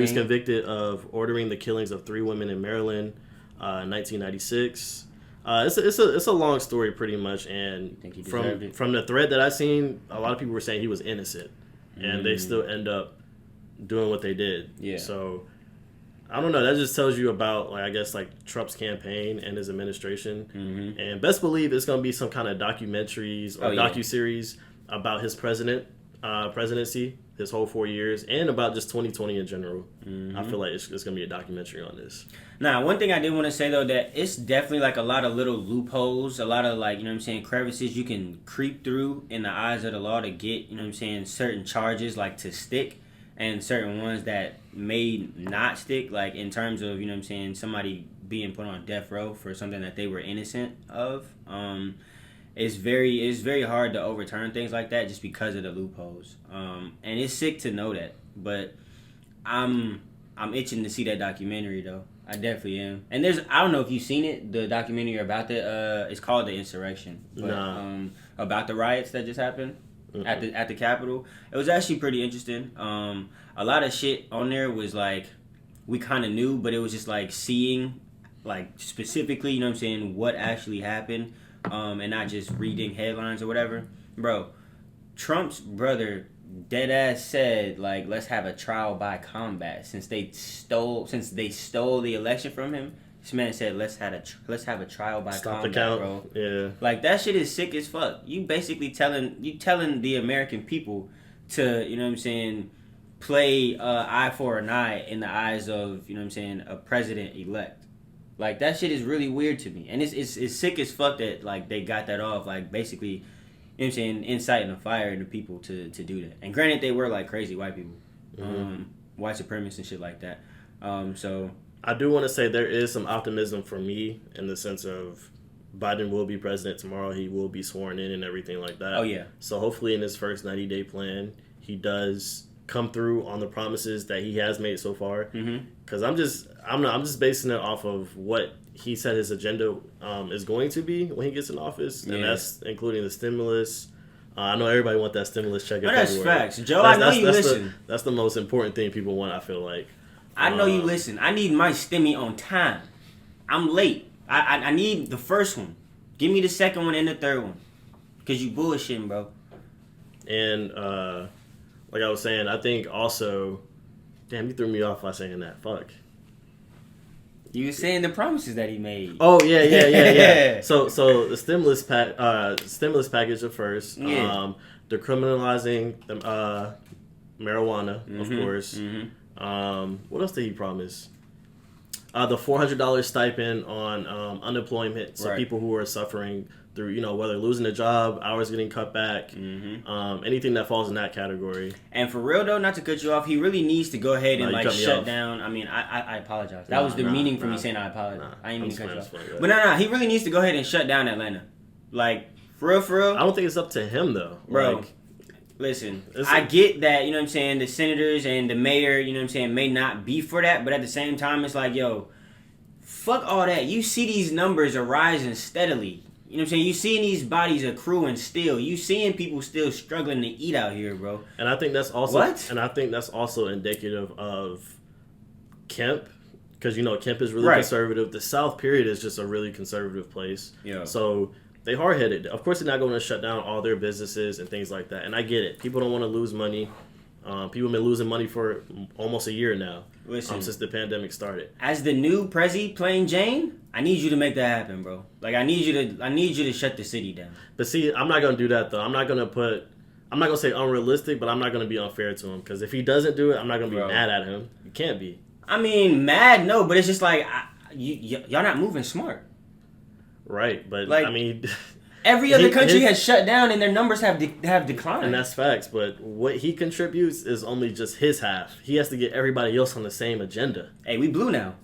was convicted of ordering the killings of 3 women in Maryland in 1996. It's a long story, pretty much, and from the thread that I seen, a lot of people were saying he was innocent, and they still end up doing what they did. Yeah. So I don't know. That just tells you about, like, I guess, like, Trump's campaign and his administration, and best believe it's gonna be some kind of documentaries or docuseries about his presidency. His whole 4 years, and about just 2020 in general. I feel like it's going to be a documentary on this. Now, one thing I did want to say, though, that it's definitely, like, a lot of little loopholes, a lot of, like, you know what I'm saying, crevices you can creep through in the eyes of the law to get, you know what I'm saying, certain charges, like, to stick, and certain ones that may not stick, like, in terms of, you know what I'm saying, somebody being put on death row for something that they were innocent of. It's very hard to overturn things like that just because of the loopholes. And it's sick to know that. But I'm itching to see that documentary, though. I definitely am. And I don't know if you've seen it, the documentary about it's called The Insurrection. But, about the riots that just happened at the Capitol. It was actually pretty interesting. A lot of shit on there was like, we kind of knew, but it was just like seeing, like, specifically, you know what I'm saying, what actually happened. And not just reading headlines or whatever. Bro, Trump's brother dead ass said like, let's have a trial by combat since they stole the election from him. This man said, let's have a trial by Stop combat, the count. bro. Yeah. Like that shit is sick as fuck. You basically telling the American people to, you know what I'm saying, play eye for an eye in the eyes of, you know what I'm saying, a president elect. Like that shit is really weird to me, and it's sick as fuck that like they got that off. Like basically, you know what I'm saying, inciting a fire into people to do that. And granted, they were like crazy white people, white supremacists and shit like that. So I do want to say there is some optimism for me in the sense of Biden will be president tomorrow. He will be sworn in and everything like that. Oh yeah. So hopefully in his first 90-day plan, he does come through on the promises that he has made so far. Because I'm just basing it off of what he said his agenda is going to be when he gets in office, and that's including the stimulus. I know everybody want that stimulus check. Oh, that's facts, Joe. I know you listen. That's the most important thing people want. I feel like. I know you listen. I need my stimmy on time. I'm late. I need the first one. Give me the second one and the third one. Cause you bullshitting, bro. And like I was saying, I think also, damn, you threw me off by saying that. Fuck. You were saying the promises that he made. Oh yeah. So the stimulus package at first. Yeah. Decriminalizing the marijuana, of course. What else did he promise? The $400 stipend on unemployment, so people who are suffering through, you know, whether losing a job, hours getting cut back, anything that falls in that category. And for real though, not to cut you off, he really needs to go ahead and like shut down. I mean, I apologize. That was the meaning for me saying I apologize. I ain't mean to cut you off. But no, he really needs to go ahead and shut down Atlanta. Like, for real. I don't think it's up to him though, bro. Like, listen, I get that, you know what I'm saying, the senators and the mayor, you know what I'm saying, may not be for that, but at the same time, it's like, yo, fuck all that. You see these numbers are rising steadily. You know what I'm saying? You seeing these bodies accruing still. You seeing people still struggling to eat out here, bro. And I think that's also indicative of Kemp, because you know Kemp is really conservative. The South period is just a really conservative place. Yeah. So they hard-headed. Of course, they're not going to shut down all their businesses and things like that. And I get it. People don't want to lose money. People have been losing money for almost a year now. Listen, since the pandemic started. As the new Prezi playing Jane, I need you to make that happen, bro. Like I need you to shut the city down. But see, I'm not gonna do that though. I'm not gonna say unrealistic, but I'm not gonna be unfair to him, because if he doesn't do it, I'm not gonna be mad at him. You can't be. I mean, mad no, but it's just like y'all not moving smart. Right, but like, I mean. Every other country has shut down and their numbers have declined. And that's facts, but what he contributes is only just his half. He has to get everybody else on the same agenda. Hey, we blue now.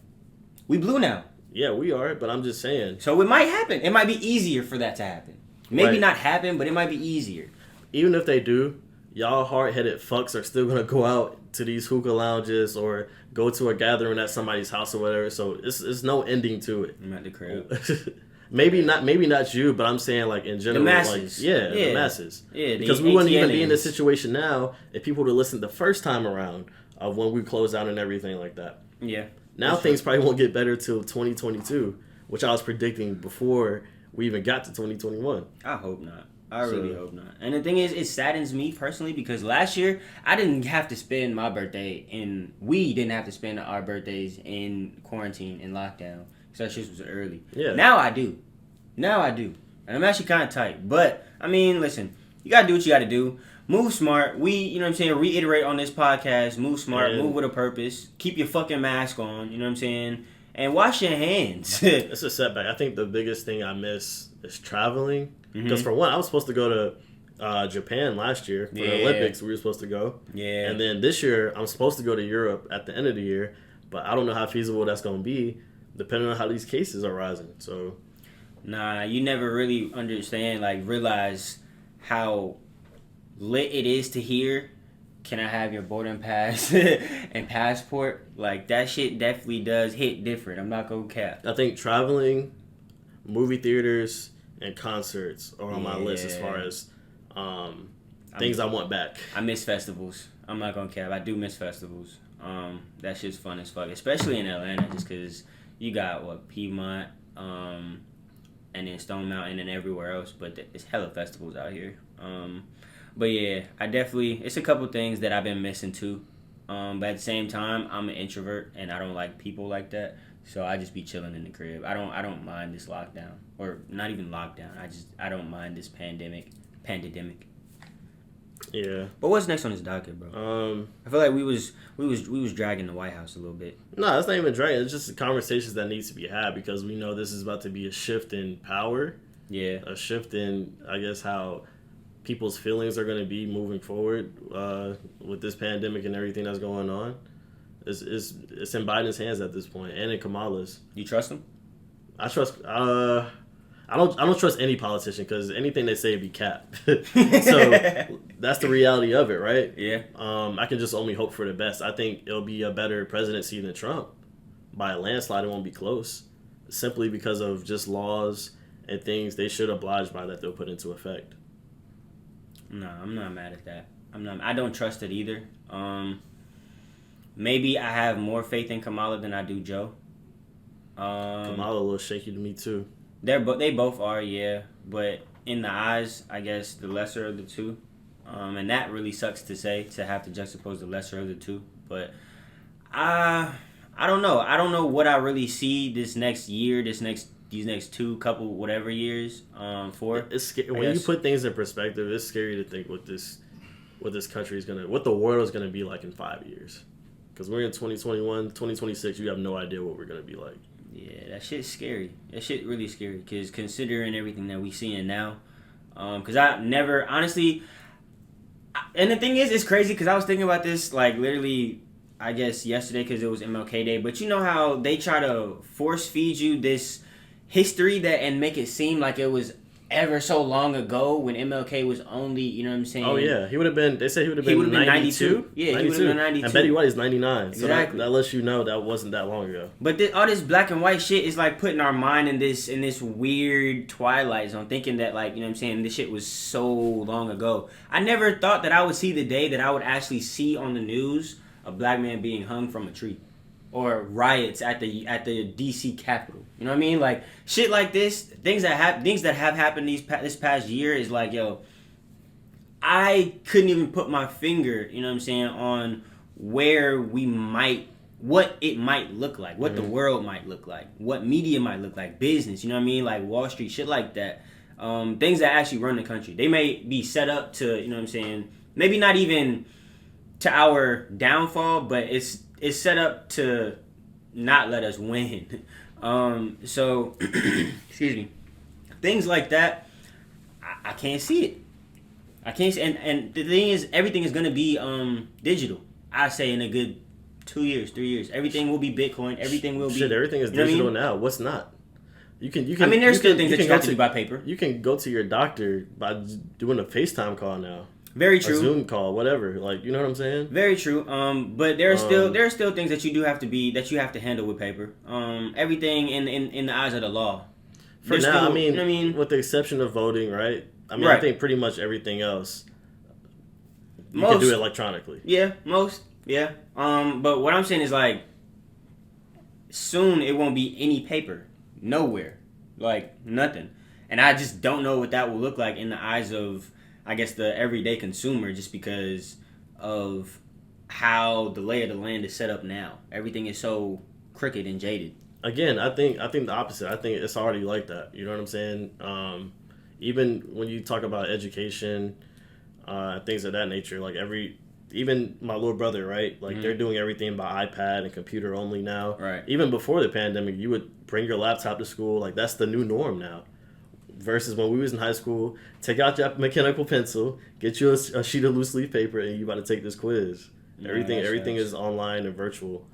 Yeah, we are, but I'm just saying. So it might happen. It might be easier for that to happen. Maybe not happen, but it might be easier. Even if they do, y'all hard-headed fucks are still going to go out to these hookah lounges or go to a gathering at somebody's house or whatever, so it's no ending to it. I'm at the crib. Maybe not you, but I'm saying like in general. The masses. Like, the masses. Yeah, because we wouldn't even be in this situation now if people would have listened the first time around of when we closed out and everything like that. Yeah. Now things probably won't get better till 2022, which I was predicting before we even got to 2021. I hope not. I really hope not. And the thing is, it saddens me personally because last year I didn't have to spend my birthday we didn't have to spend our birthdays in quarantine and lockdown. So that shit was early. Yeah. Now I do. And I'm actually kind of tight. But, I mean, listen. You got to do what you got to do. Move smart. You know what I'm saying, reiterate on this podcast. Move smart. Move with a purpose. Keep your fucking mask on. You know what I'm saying? And wash your hands. It's a setback. I think the biggest thing I miss is traveling. Because for one, I was supposed to go to Japan last year for the Olympics. We were supposed to go. Yeah. And then this year, I'm supposed to go to Europe at the end of the year. But I don't know how feasible that's going to be, depending on how these cases are rising. So, nah, you never really realize how lit it is to hear, can I have your boarding pass and passport? Like, that shit definitely does hit different. I'm not gonna cap. I think traveling, movie theaters, and concerts are on my list as far as things I want back. I miss festivals. I'm not gonna cap. I do miss festivals. That shit's fun as fuck, especially in Atlanta, just because you got Piedmont, and then Stone Mountain and everywhere else, but it's hella festivals out here. But yeah, I definitely, it's a couple things that I've been missing too. But at the same time, I'm an introvert and I don't like people like that. So I just be chilling in the crib. I don't mind this lockdown, or not even lockdown. I don't mind this pandemic. Yeah. But what's next on this docket, bro? I feel like we was dragging the White House a little bit. No, it's not even dragging. It's just conversations that needs to be had because we know this is about to be a shift in power. Yeah. A shift in, I guess, how people's feelings are going to be moving forward with this pandemic and everything that's going on. It's in Biden's hands at this point, and in Kamala's. You trust him? I trust. I don't trust any politician because anything they say be cap. So that's the reality of it, right? Yeah. I can just only hope for the best. I think it'll be a better presidency than Trump by a landslide. It won't be close, simply because of just laws and things they should oblige by that they'll put into effect. No, I'm not mad at that. I don't trust it either. Maybe I have more faith in Kamala than I do Joe. Kamala a little shaky to me too. They both are, yeah. But in the eyes, I guess the lesser of the two. And that really sucks to say, to have to juxtapose the lesser of the two. But I don't know. I don't know what I really see this next year, these next two couple whatever years for. It's scary. When you put things in perspective, it's scary to think what this country is what the world is gonna be like in 5 years. Because we're in 2021, 2026, you have no idea what we're gonna be like. Yeah, that shit's scary. That shit really scary. Because considering everything that we seeing now, because I never honestly. And the thing is, it's crazy because I was thinking about this like literally, I guess yesterday because it was MLK Day. But you know how they try to force feed you this history and make it seem like it was ever so long ago when MLK was only, you know what I'm saying? Oh yeah, they said he would have been 92. Yeah, he would have been 92. And Betty White is 99. Exactly. So that lets you know that wasn't that long ago. But all this black and white shit is like putting our mind in this weird twilight zone, thinking that like, you know what I'm saying, this shit was so long ago. I never thought that I would see the day that I would actually see on the news a black man being hung from a tree. Or riots at the DC Capitol. You know what I mean? Like shit like this, things that have happened this past year is like, yo, I couldn't even put my finger, you know what I'm saying, on where what it might look like, what the world might look like, what media might look like, business, you know what I mean, like Wall Street, shit like that. Things that actually run the country. They may be set up to, you know what I'm saying, maybe not even to our downfall, but it's set up to not let us win. So, excuse me. Things like that, I can't see it. I can't see, and the thing is, everything is going to be digital. I say in a good 2 years, 3 years. Everything will be Bitcoin. Everything will be... Shit, everything is digital now. What's not? You can. I mean, there's still things that you have to do by paper. You can go to your doctor by doing a FaceTime call now. Very true. A Zoom call, whatever. Like, you know what I'm saying? Very true. But there are still things that you have to handle with paper. Everything in the eyes of the law. For now, still, you know what I mean, with the exception of voting, right? I mean, right. I think pretty much everything else you can do electronically. Yeah, most. Yeah. But what I'm saying is like, soon it won't be any paper, nowhere, like nothing, and I just don't know what that will look like in the eyes of, I guess, the everyday consumer, just because of how the lay of the land is set up now. Everything is so crooked and jaded. Again, I think the opposite. I think it's already like that. You know what I'm saying? Even when you talk about education, things of that nature, like even my little brother, right? Like they're doing everything by iPad and computer only now. Right. Even before the pandemic, you would bring your laptop to school. Like that's the new norm now. Versus when we was in high school, take out your mechanical pencil, get you a sheet of loose leaf paper, and you about to take this quiz. Yeah, everything is online and virtual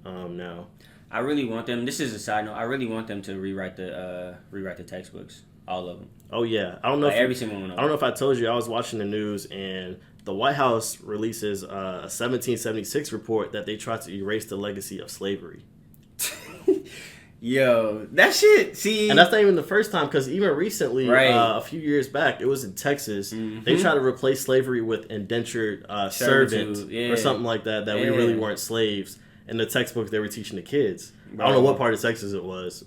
now. I really want them. This is a side note. I really want them to rewrite the textbooks, all of them. Oh yeah, I don't know. Like every single one. I don't know if I told you. I was watching the news and the White House releases a 1776 report that they tried to erase the legacy of slavery. Yo, that shit. See, and that's not even the first time, because even recently, right. A few years back, it was in Texas. Mm-hmm. They tried to replace slavery with indentured servant or something like that. That we really weren't slaves. In the textbook, they were teaching the kids. Bro. I don't know what part of Texas it was,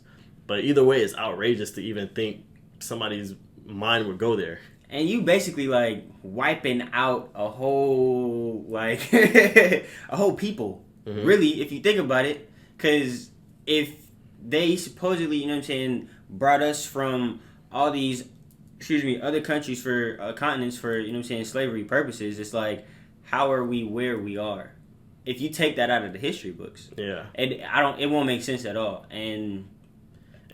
but either way, it's outrageous to even think somebody's mind would go there. And you basically like wiping out a whole like a whole people. Mm-hmm. Really, if you think about it, because if they supposedly, you know what I'm saying, brought us from all these, other countries for continents for, you know what I'm saying, slavery purposes, it's like, how are we where we are? If you take that out of the history books, it won't make sense at all, and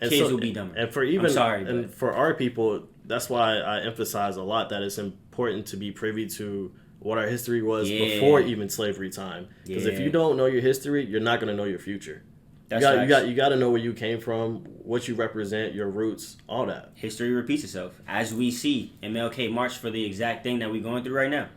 kids will be dumber. And for even, I'm sorry, and for our people, that's why I emphasize a lot that it's important to be privy to what our history was before even slavery time. Because if you don't know your history, you're not going to know your future. You got to know where you came from, what you represent, your roots, all that. History repeats itself, as we see MLK march for the exact thing that we're going through right now.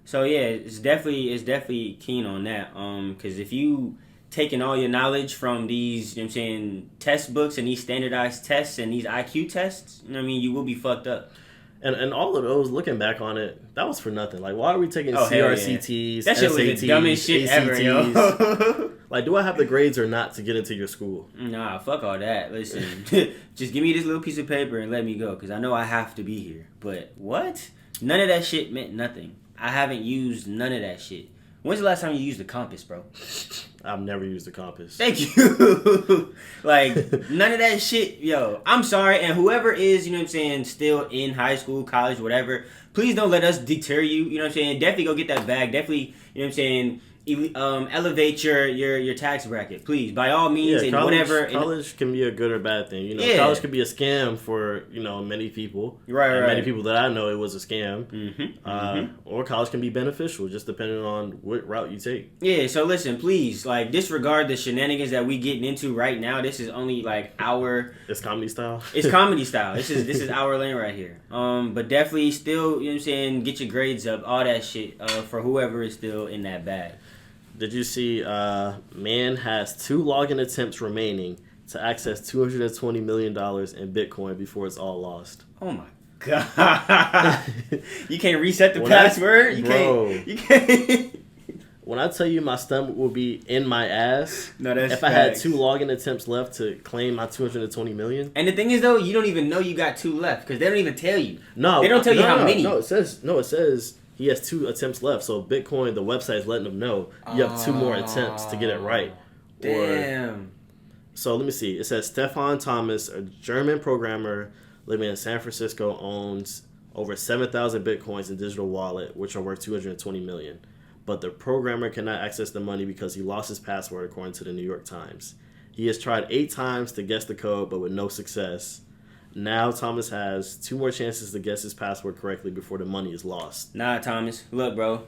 So yeah, it's definitely keen on that. Because if you taking all your knowledge from these, you know what I'm saying, test books and these standardized tests and these IQ tests, you know what I mean, you will be fucked up. And all of those, looking back on it, that was for nothing. Like, why are we taking CRCTs, that shit SATs, was the dumbest shit ACTs? ever, yo. Like, do I have the grades or not to get into your school? Nah, fuck all that. Listen, just give me this little piece of paper and let me go, because I know I have to be here. But what? None of that shit meant nothing. I haven't used none of that shit. When's the last time you used a compass, bro? I've never used a compass. Thank you. Like, none of that shit, yo. I'm sorry, and whoever is, you know what I'm saying, still in high school, college, whatever, please don't let us deter you, you know what I'm saying? Definitely go get that bag. Definitely, you know what I'm saying, elevate your tax bracket, please, by all means, and whatever. College can be a good or bad thing, you know. College can be a scam for, you know, many people. Right. Many people that I know, it was a scam. Or college can be beneficial, just depending on what route you take. Yeah. So listen, please, like, disregard the shenanigans that we getting into right now. This is only like It's comedy style. It's comedy style. This is our lane right here. But definitely still, you know what I'm saying, get your grades up, all that shit, for whoever is still in that bag. Did you see man has 2 login attempts remaining to access $220 million in Bitcoin before it's all lost? Oh my God. You can't reset the password? You can't. When I tell you my stomach will be in my ass, if facts. I had 2 login attempts left to claim my $220 million. And the thing is, though, you don't even know you got 2 left, because they don't even tell you. No. They don't tell you how many. No, it says he has 2 attempts left. So Bitcoin, the website is letting him know you have 2 more attempts to get it right. Damn. So let me see. It says Stefan Thomas, a German programmer living in San Francisco, owns over 7,000 Bitcoins in digital wallet, which are worth $220 million. But the programmer cannot access the money because he lost his password, according to the New York Times. He has tried 8 times to guess the code, but with no success. Now Thomas has 2 more chances to guess his password correctly before the money is lost. Nah, Thomas. Look, bro.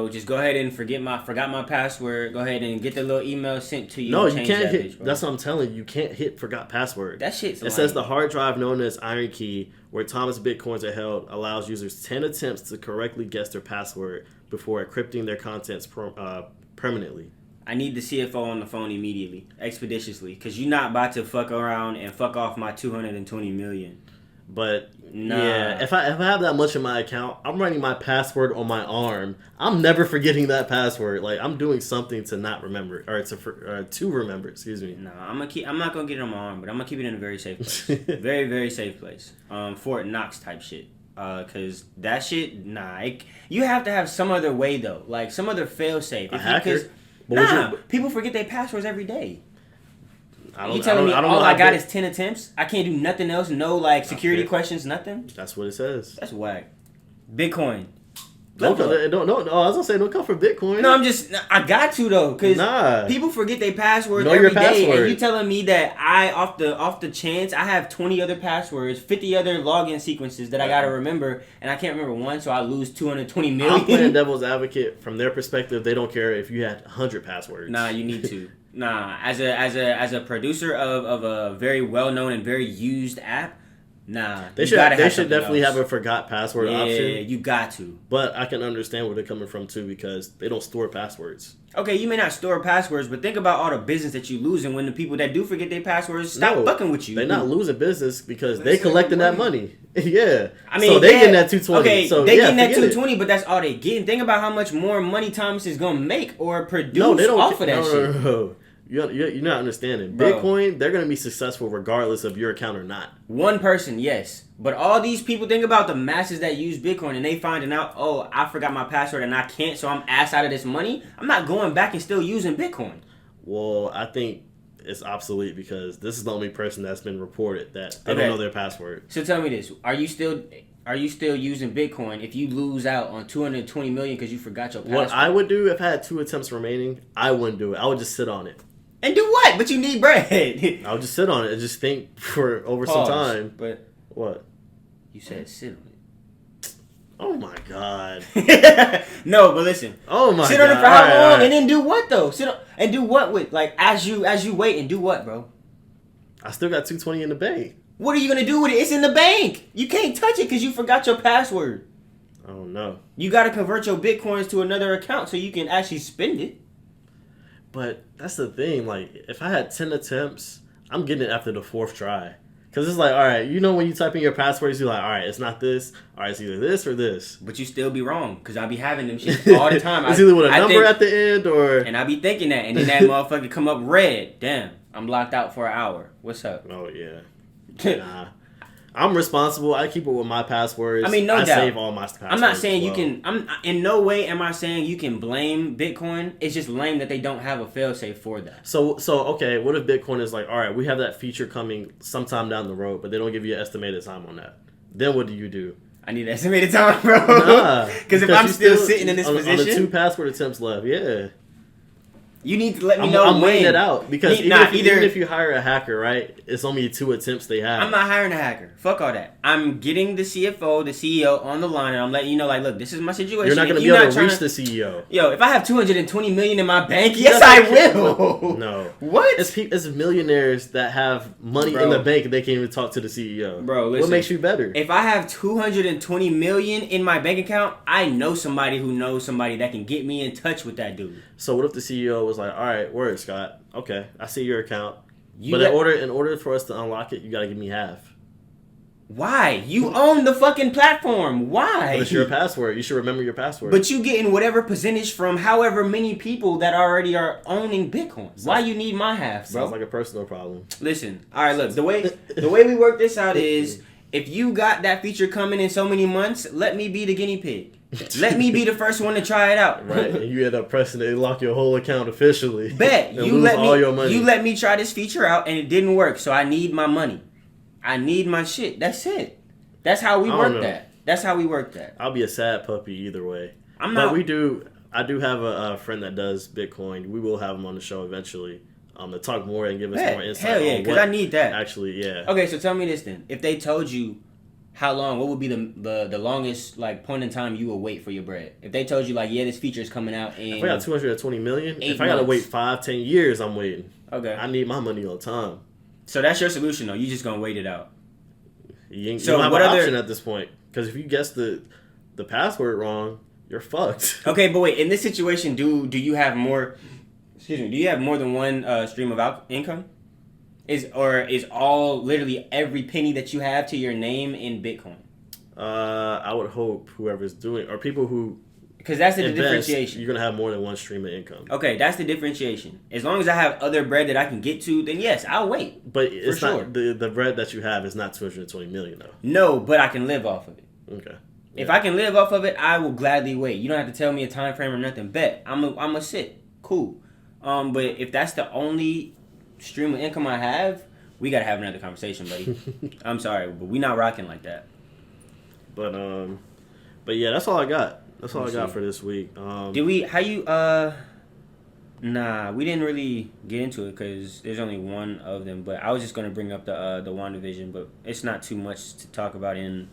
Just go ahead and forgot my password. Go ahead and get the little email sent to you. No, you can't hit. That's what I'm telling you. You can't hit forgot password. That shit's It says the hard drive known as Iron Key, where Thomas Bitcoins are held, allows users 10 attempts to correctly guess their password before encrypting their contents permanently. I need the CFO on the phone immediately, expeditiously, because you're not about to fuck around and fuck off my $220 million. But yeah, if I have that much in my account, I'm writing my password on my arm. I'm never forgetting that password. Like, I'm doing something to not remember, or to remember. Excuse me. No, I'm not gonna get it on my arm, but I'm gonna keep it in a very safe place. Very, very safe place. Fort Knox type shit. Cause that shit, you have to have some other way though, like some other fail safe. People forget their passwords every day. You telling me all I got is 10 attempts? I can't do nothing else? No, like, security questions, nothing? That's what it says. That's whack. Bitcoin. I was gonna say, don't come for Bitcoin. No, I got to though, because people forget their passwords every day, and you telling me that off the chance, I have 20 other passwords, 50 other login sequences that I gotta remember, and I can't remember one, so I lose $220 million. I'm playing devil's advocate. From their perspective, they don't care if you had 100 passwords. Nah, you need to. Nah, as a producer of a very well known and very used app. Nah, they should definitely have a forgot password option. Yeah, you got to. But I can understand where they're coming from too, because they don't store passwords. Okay, you may not store passwords, but think about all the business that you losing when the people that do forget their passwords stop fucking with you. They're not losing business because they collecting that money. Yeah, I mean, so they getting that $220. Okay, so they getting that $220, but that's all they getting. Think about how much more money Thomas is gonna make or produce off of that shit. You're not understanding. Bro. Bitcoin, they're going to be successful regardless of your account or not. One person, yes. But all these people, think about the masses that use Bitcoin and they finding out, oh, I forgot my password and I can't, so I'm ass out of this money. I'm not going back and still using Bitcoin. Well, I think it's obsolete because this is the only person that's been reported that they don't know their password. So tell me this: Are you still using Bitcoin if you lose out on 220 million because you forgot your password? What I would do if I had 2 attempts remaining, I wouldn't do it. I would just sit on it. And do what? But you need bread. I would just sit on it and just think for over some time. But what? You said sit on it. Oh my god. No, but listen. Oh my god. Sit on it for how long? Right. And then do what though? Sit on and do what with like as you wait and do what, bro? I still got 220 in the bank. What are you gonna do with it? It's in the bank. You can't touch it because you forgot your password. I don't know. You gotta convert your Bitcoins to another account so you can actually spend it. But that's the thing. Like, if I had 10 attempts, I'm getting it after the 4th try. Because it's like, all right, you know when you type in your passwords, you're like, all right, it's not this. All right, it's either this or this. But you still be wrong because I be having them shit all the time. It's either with a number at the end or... And I be thinking that. And then that motherfucker come up red. Damn, I'm locked out for an hour. What's up? Oh, yeah. Nah. I'm responsible. I keep it with my passwords. I mean, no doubt. I save all my passwords. I'm not saying you can... I'm in no way am I saying you can blame Bitcoin. It's just lame that they don't have a failsafe for that. So okay, what if Bitcoin is like, all right, we have that feature coming sometime down the road, but they don't give you an estimated time on that. Then what do you do? I need an estimated time, bro. Nah. Because if I'm still sitting in this position... On the 2 password attempts left, yeah. You need to let me know I'm when. weighing it out because even if you hire a hacker, right, it's only 2 attempts they have. I'm not hiring a hacker. Fuck all that. I'm getting the CFO, the CEO on the line, and I'm letting you know, like, look, this is my situation. You're not going to be able to reach the CEO. Yo, if I have 220 million in my bank, yes, I will. No. What? It's millionaires that have money in the bank and they can't even talk to the CEO. Bro, listen. What makes you better? If I have 220 million in my bank account, I know somebody who knows somebody that can get me in touch with that dude. So what if the CEO was like, all right, word, Scott. Okay, I see your account. In order for us to unlock it, you got to give me half. Why? You own the fucking platform. Why? But it's your password. You should remember your password. But you getting whatever percentage from however many people that already are owning Bitcoin. Why you need my half, bro? Sounds like a personal problem. Listen, all right, look. The way we work this out is if you got that feature coming in so many months, let me be the guinea pig. Let me be the first one to try it out. Right, and you end up pressing it, lock your whole account officially. Bet you lose all your money. You let me try this feature out, and it didn't work. So I need my money. I need my shit. That's it. That's how we work that. That's how we work that. I'll be a sad puppy either way. I'm not. But I do have a friend that does Bitcoin. We will have him on the show eventually. To talk more and give us more insight. Hell yeah, because I need that. Actually, yeah. Okay, so tell me this then. If they told you how long, what would be the longest like point in time you will wait for your bread? If they told you like, yeah, this feature is coming out in... If I got 220 million, if I months. got to wait 5-10 years, I'm waiting. Okay. I need my money on time. So that's your solution though. You just gonna wait it out. You don't have an option at this point. Because if you guess the password wrong, you're fucked. Okay, but wait, in this situation, do you have more... Excuse me. Do you have more than one stream of income? Is all literally every penny that you have to your name in Bitcoin? I would hope whoever's doing or people who because that's the differentiation. You're gonna have more than one stream of income. Okay, that's the differentiation. As long as I have other bread that I can get to, then yes, I'll wait. But it's not the bread that you have is not 220 million though. No, but I can live off of it. Okay. If I can live off of it, I will gladly wait. You don't have to tell me a time frame or nothing. Bet I'm a sit. Cool. But if that's the only stream of income I have, we gotta have another conversation, buddy. I'm sorry, but we not rocking like that. But yeah, that's all I got. That's all I got for this week. Did we? How you? Nah, we didn't really get into it because there's only one of them. But I was just gonna bring up the WandaVision, but it's not too much to talk about in,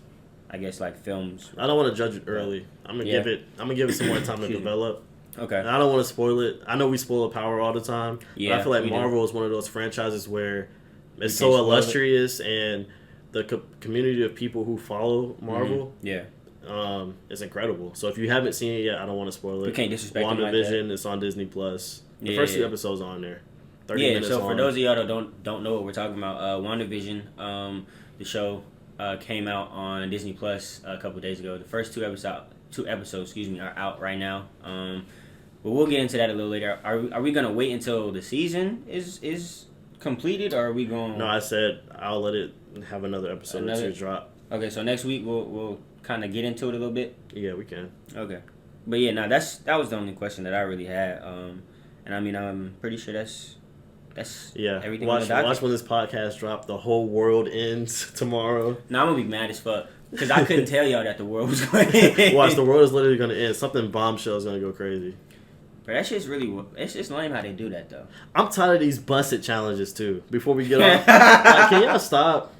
I guess, like films. I don't want to judge it early. I'm gonna give it some more time to develop. Okay. And I don't want to spoil it. I know we spoil Power all the time. Yeah. But I feel like Marvel is one of those franchises where it's so illustrious and the community of people who follow Marvel. Mm-hmm. Yeah. It's incredible. So if you haven't seen it yet, I don't want to spoil it. You can't disrespect WandaVision is on Disney Plus. The first 2 episodes are on there. 30 minutes so long. for those of y'all that don't know what we're talking about, WandaVision, the show came out on Disney Plus a couple days ago. The first two episodes, are out right now. But we'll get into that a little later. Are we gonna wait until the season is completed, or are we going? No, I said I'll let it have another episode or two drop. Okay, so next week we'll kind of get into it a little bit. Yeah, we can. Okay, but yeah, no, that was the only question that I really had. And I mean, I'm pretty sure that's everything. Watch when this podcast drop. The whole world ends tomorrow. No, I'm gonna be mad as fuck because I couldn't tell y'all that the world was going to end. Watch, the world is literally gonna end. Something bombshell is gonna go crazy. But that shit's it's just lame how they do that though. I'm tired of these busted challenges too. Before we get off, like, can y'all stop?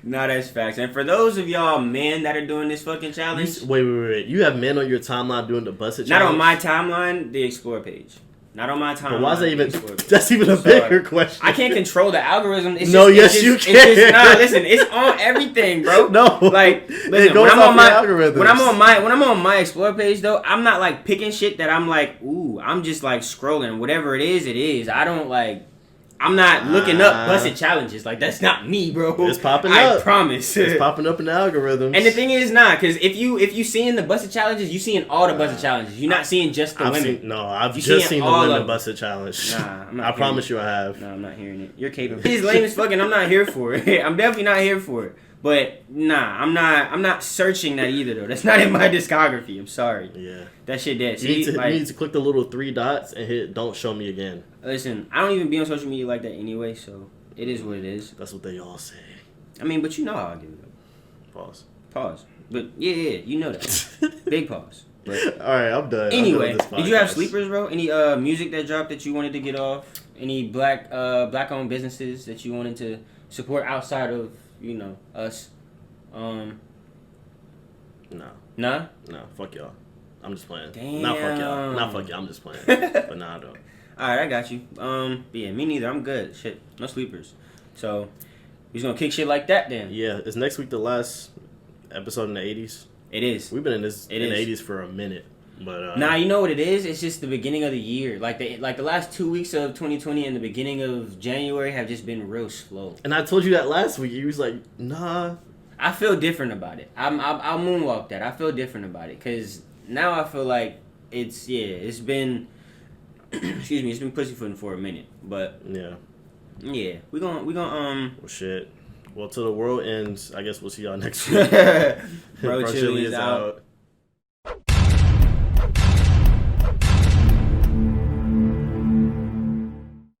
No, that's facts. And for those of y'all men that are doing this fucking challenge, wait. You have men on your timeline doing the busted challenge? Not on my timeline, the Explore page. Not on my timeline. But why is that even? That's even a bigger question. I can't control the algorithm. It's no, just, you can. Nah, listen, it's on everything, bro. No, like listen, it goes when I'm on my Explore page though, I'm not like picking shit that I'm like, ooh, I'm just like scrolling. Whatever it is. I don't like. I'm not looking up busted challenges. Like, that's not me, bro. It's popping up. I promise. It's popping up in the algorithms. And the thing is, because if you seeing the busted challenges, you seeing all the busted challenges. You're not seeing just the women. I've just seen the women busted challenge. Nah, I'm not. I promise you I have. No, I'm not hearing it. You're capable. It's lame as fucking. I'm not here for it. I'm definitely not here for it. But nah, I'm not searching that either though. That's not in my discography. I'm sorry. Yeah. That shit dead. You need to click the little 3 dots and hit "Don't show me again." Listen, I don't even be on social media like that anyway, so it is what it is. That's what they all say. I mean, but you know how I do it. Pause. But yeah, you know that. Big pause. But all right, I'm done. Anyway, did you have sleepers, bro? Any music that dropped that you wanted to get off? Any black owned businesses that you wanted to support outside of us? No. Nah? No, fuck y'all. I'm just playing. Damn. Not fuck y'all. I'm just playing. But nah, I don't. Alright, I got you. Yeah, me neither. I'm good. Shit. No sleepers. So, we just gonna kick shit like that then. Yeah, is next week the last episode in the 80s? It is. We've been in the 80s for a minute. But nah, you know what it is? It's just the beginning of the year. Like the last 2 weeks of 2020 and the beginning of January have just been real slow. And I told you that last week. You was like, nah. I feel different about it. I'll moonwalk that. I feel different about it because now I feel like it's been excuse me, it's been pussyfooting for a minute. But yeah, we gonna well, shit. Well, till the world ends, I guess we'll see y'all next week. Brochillians out.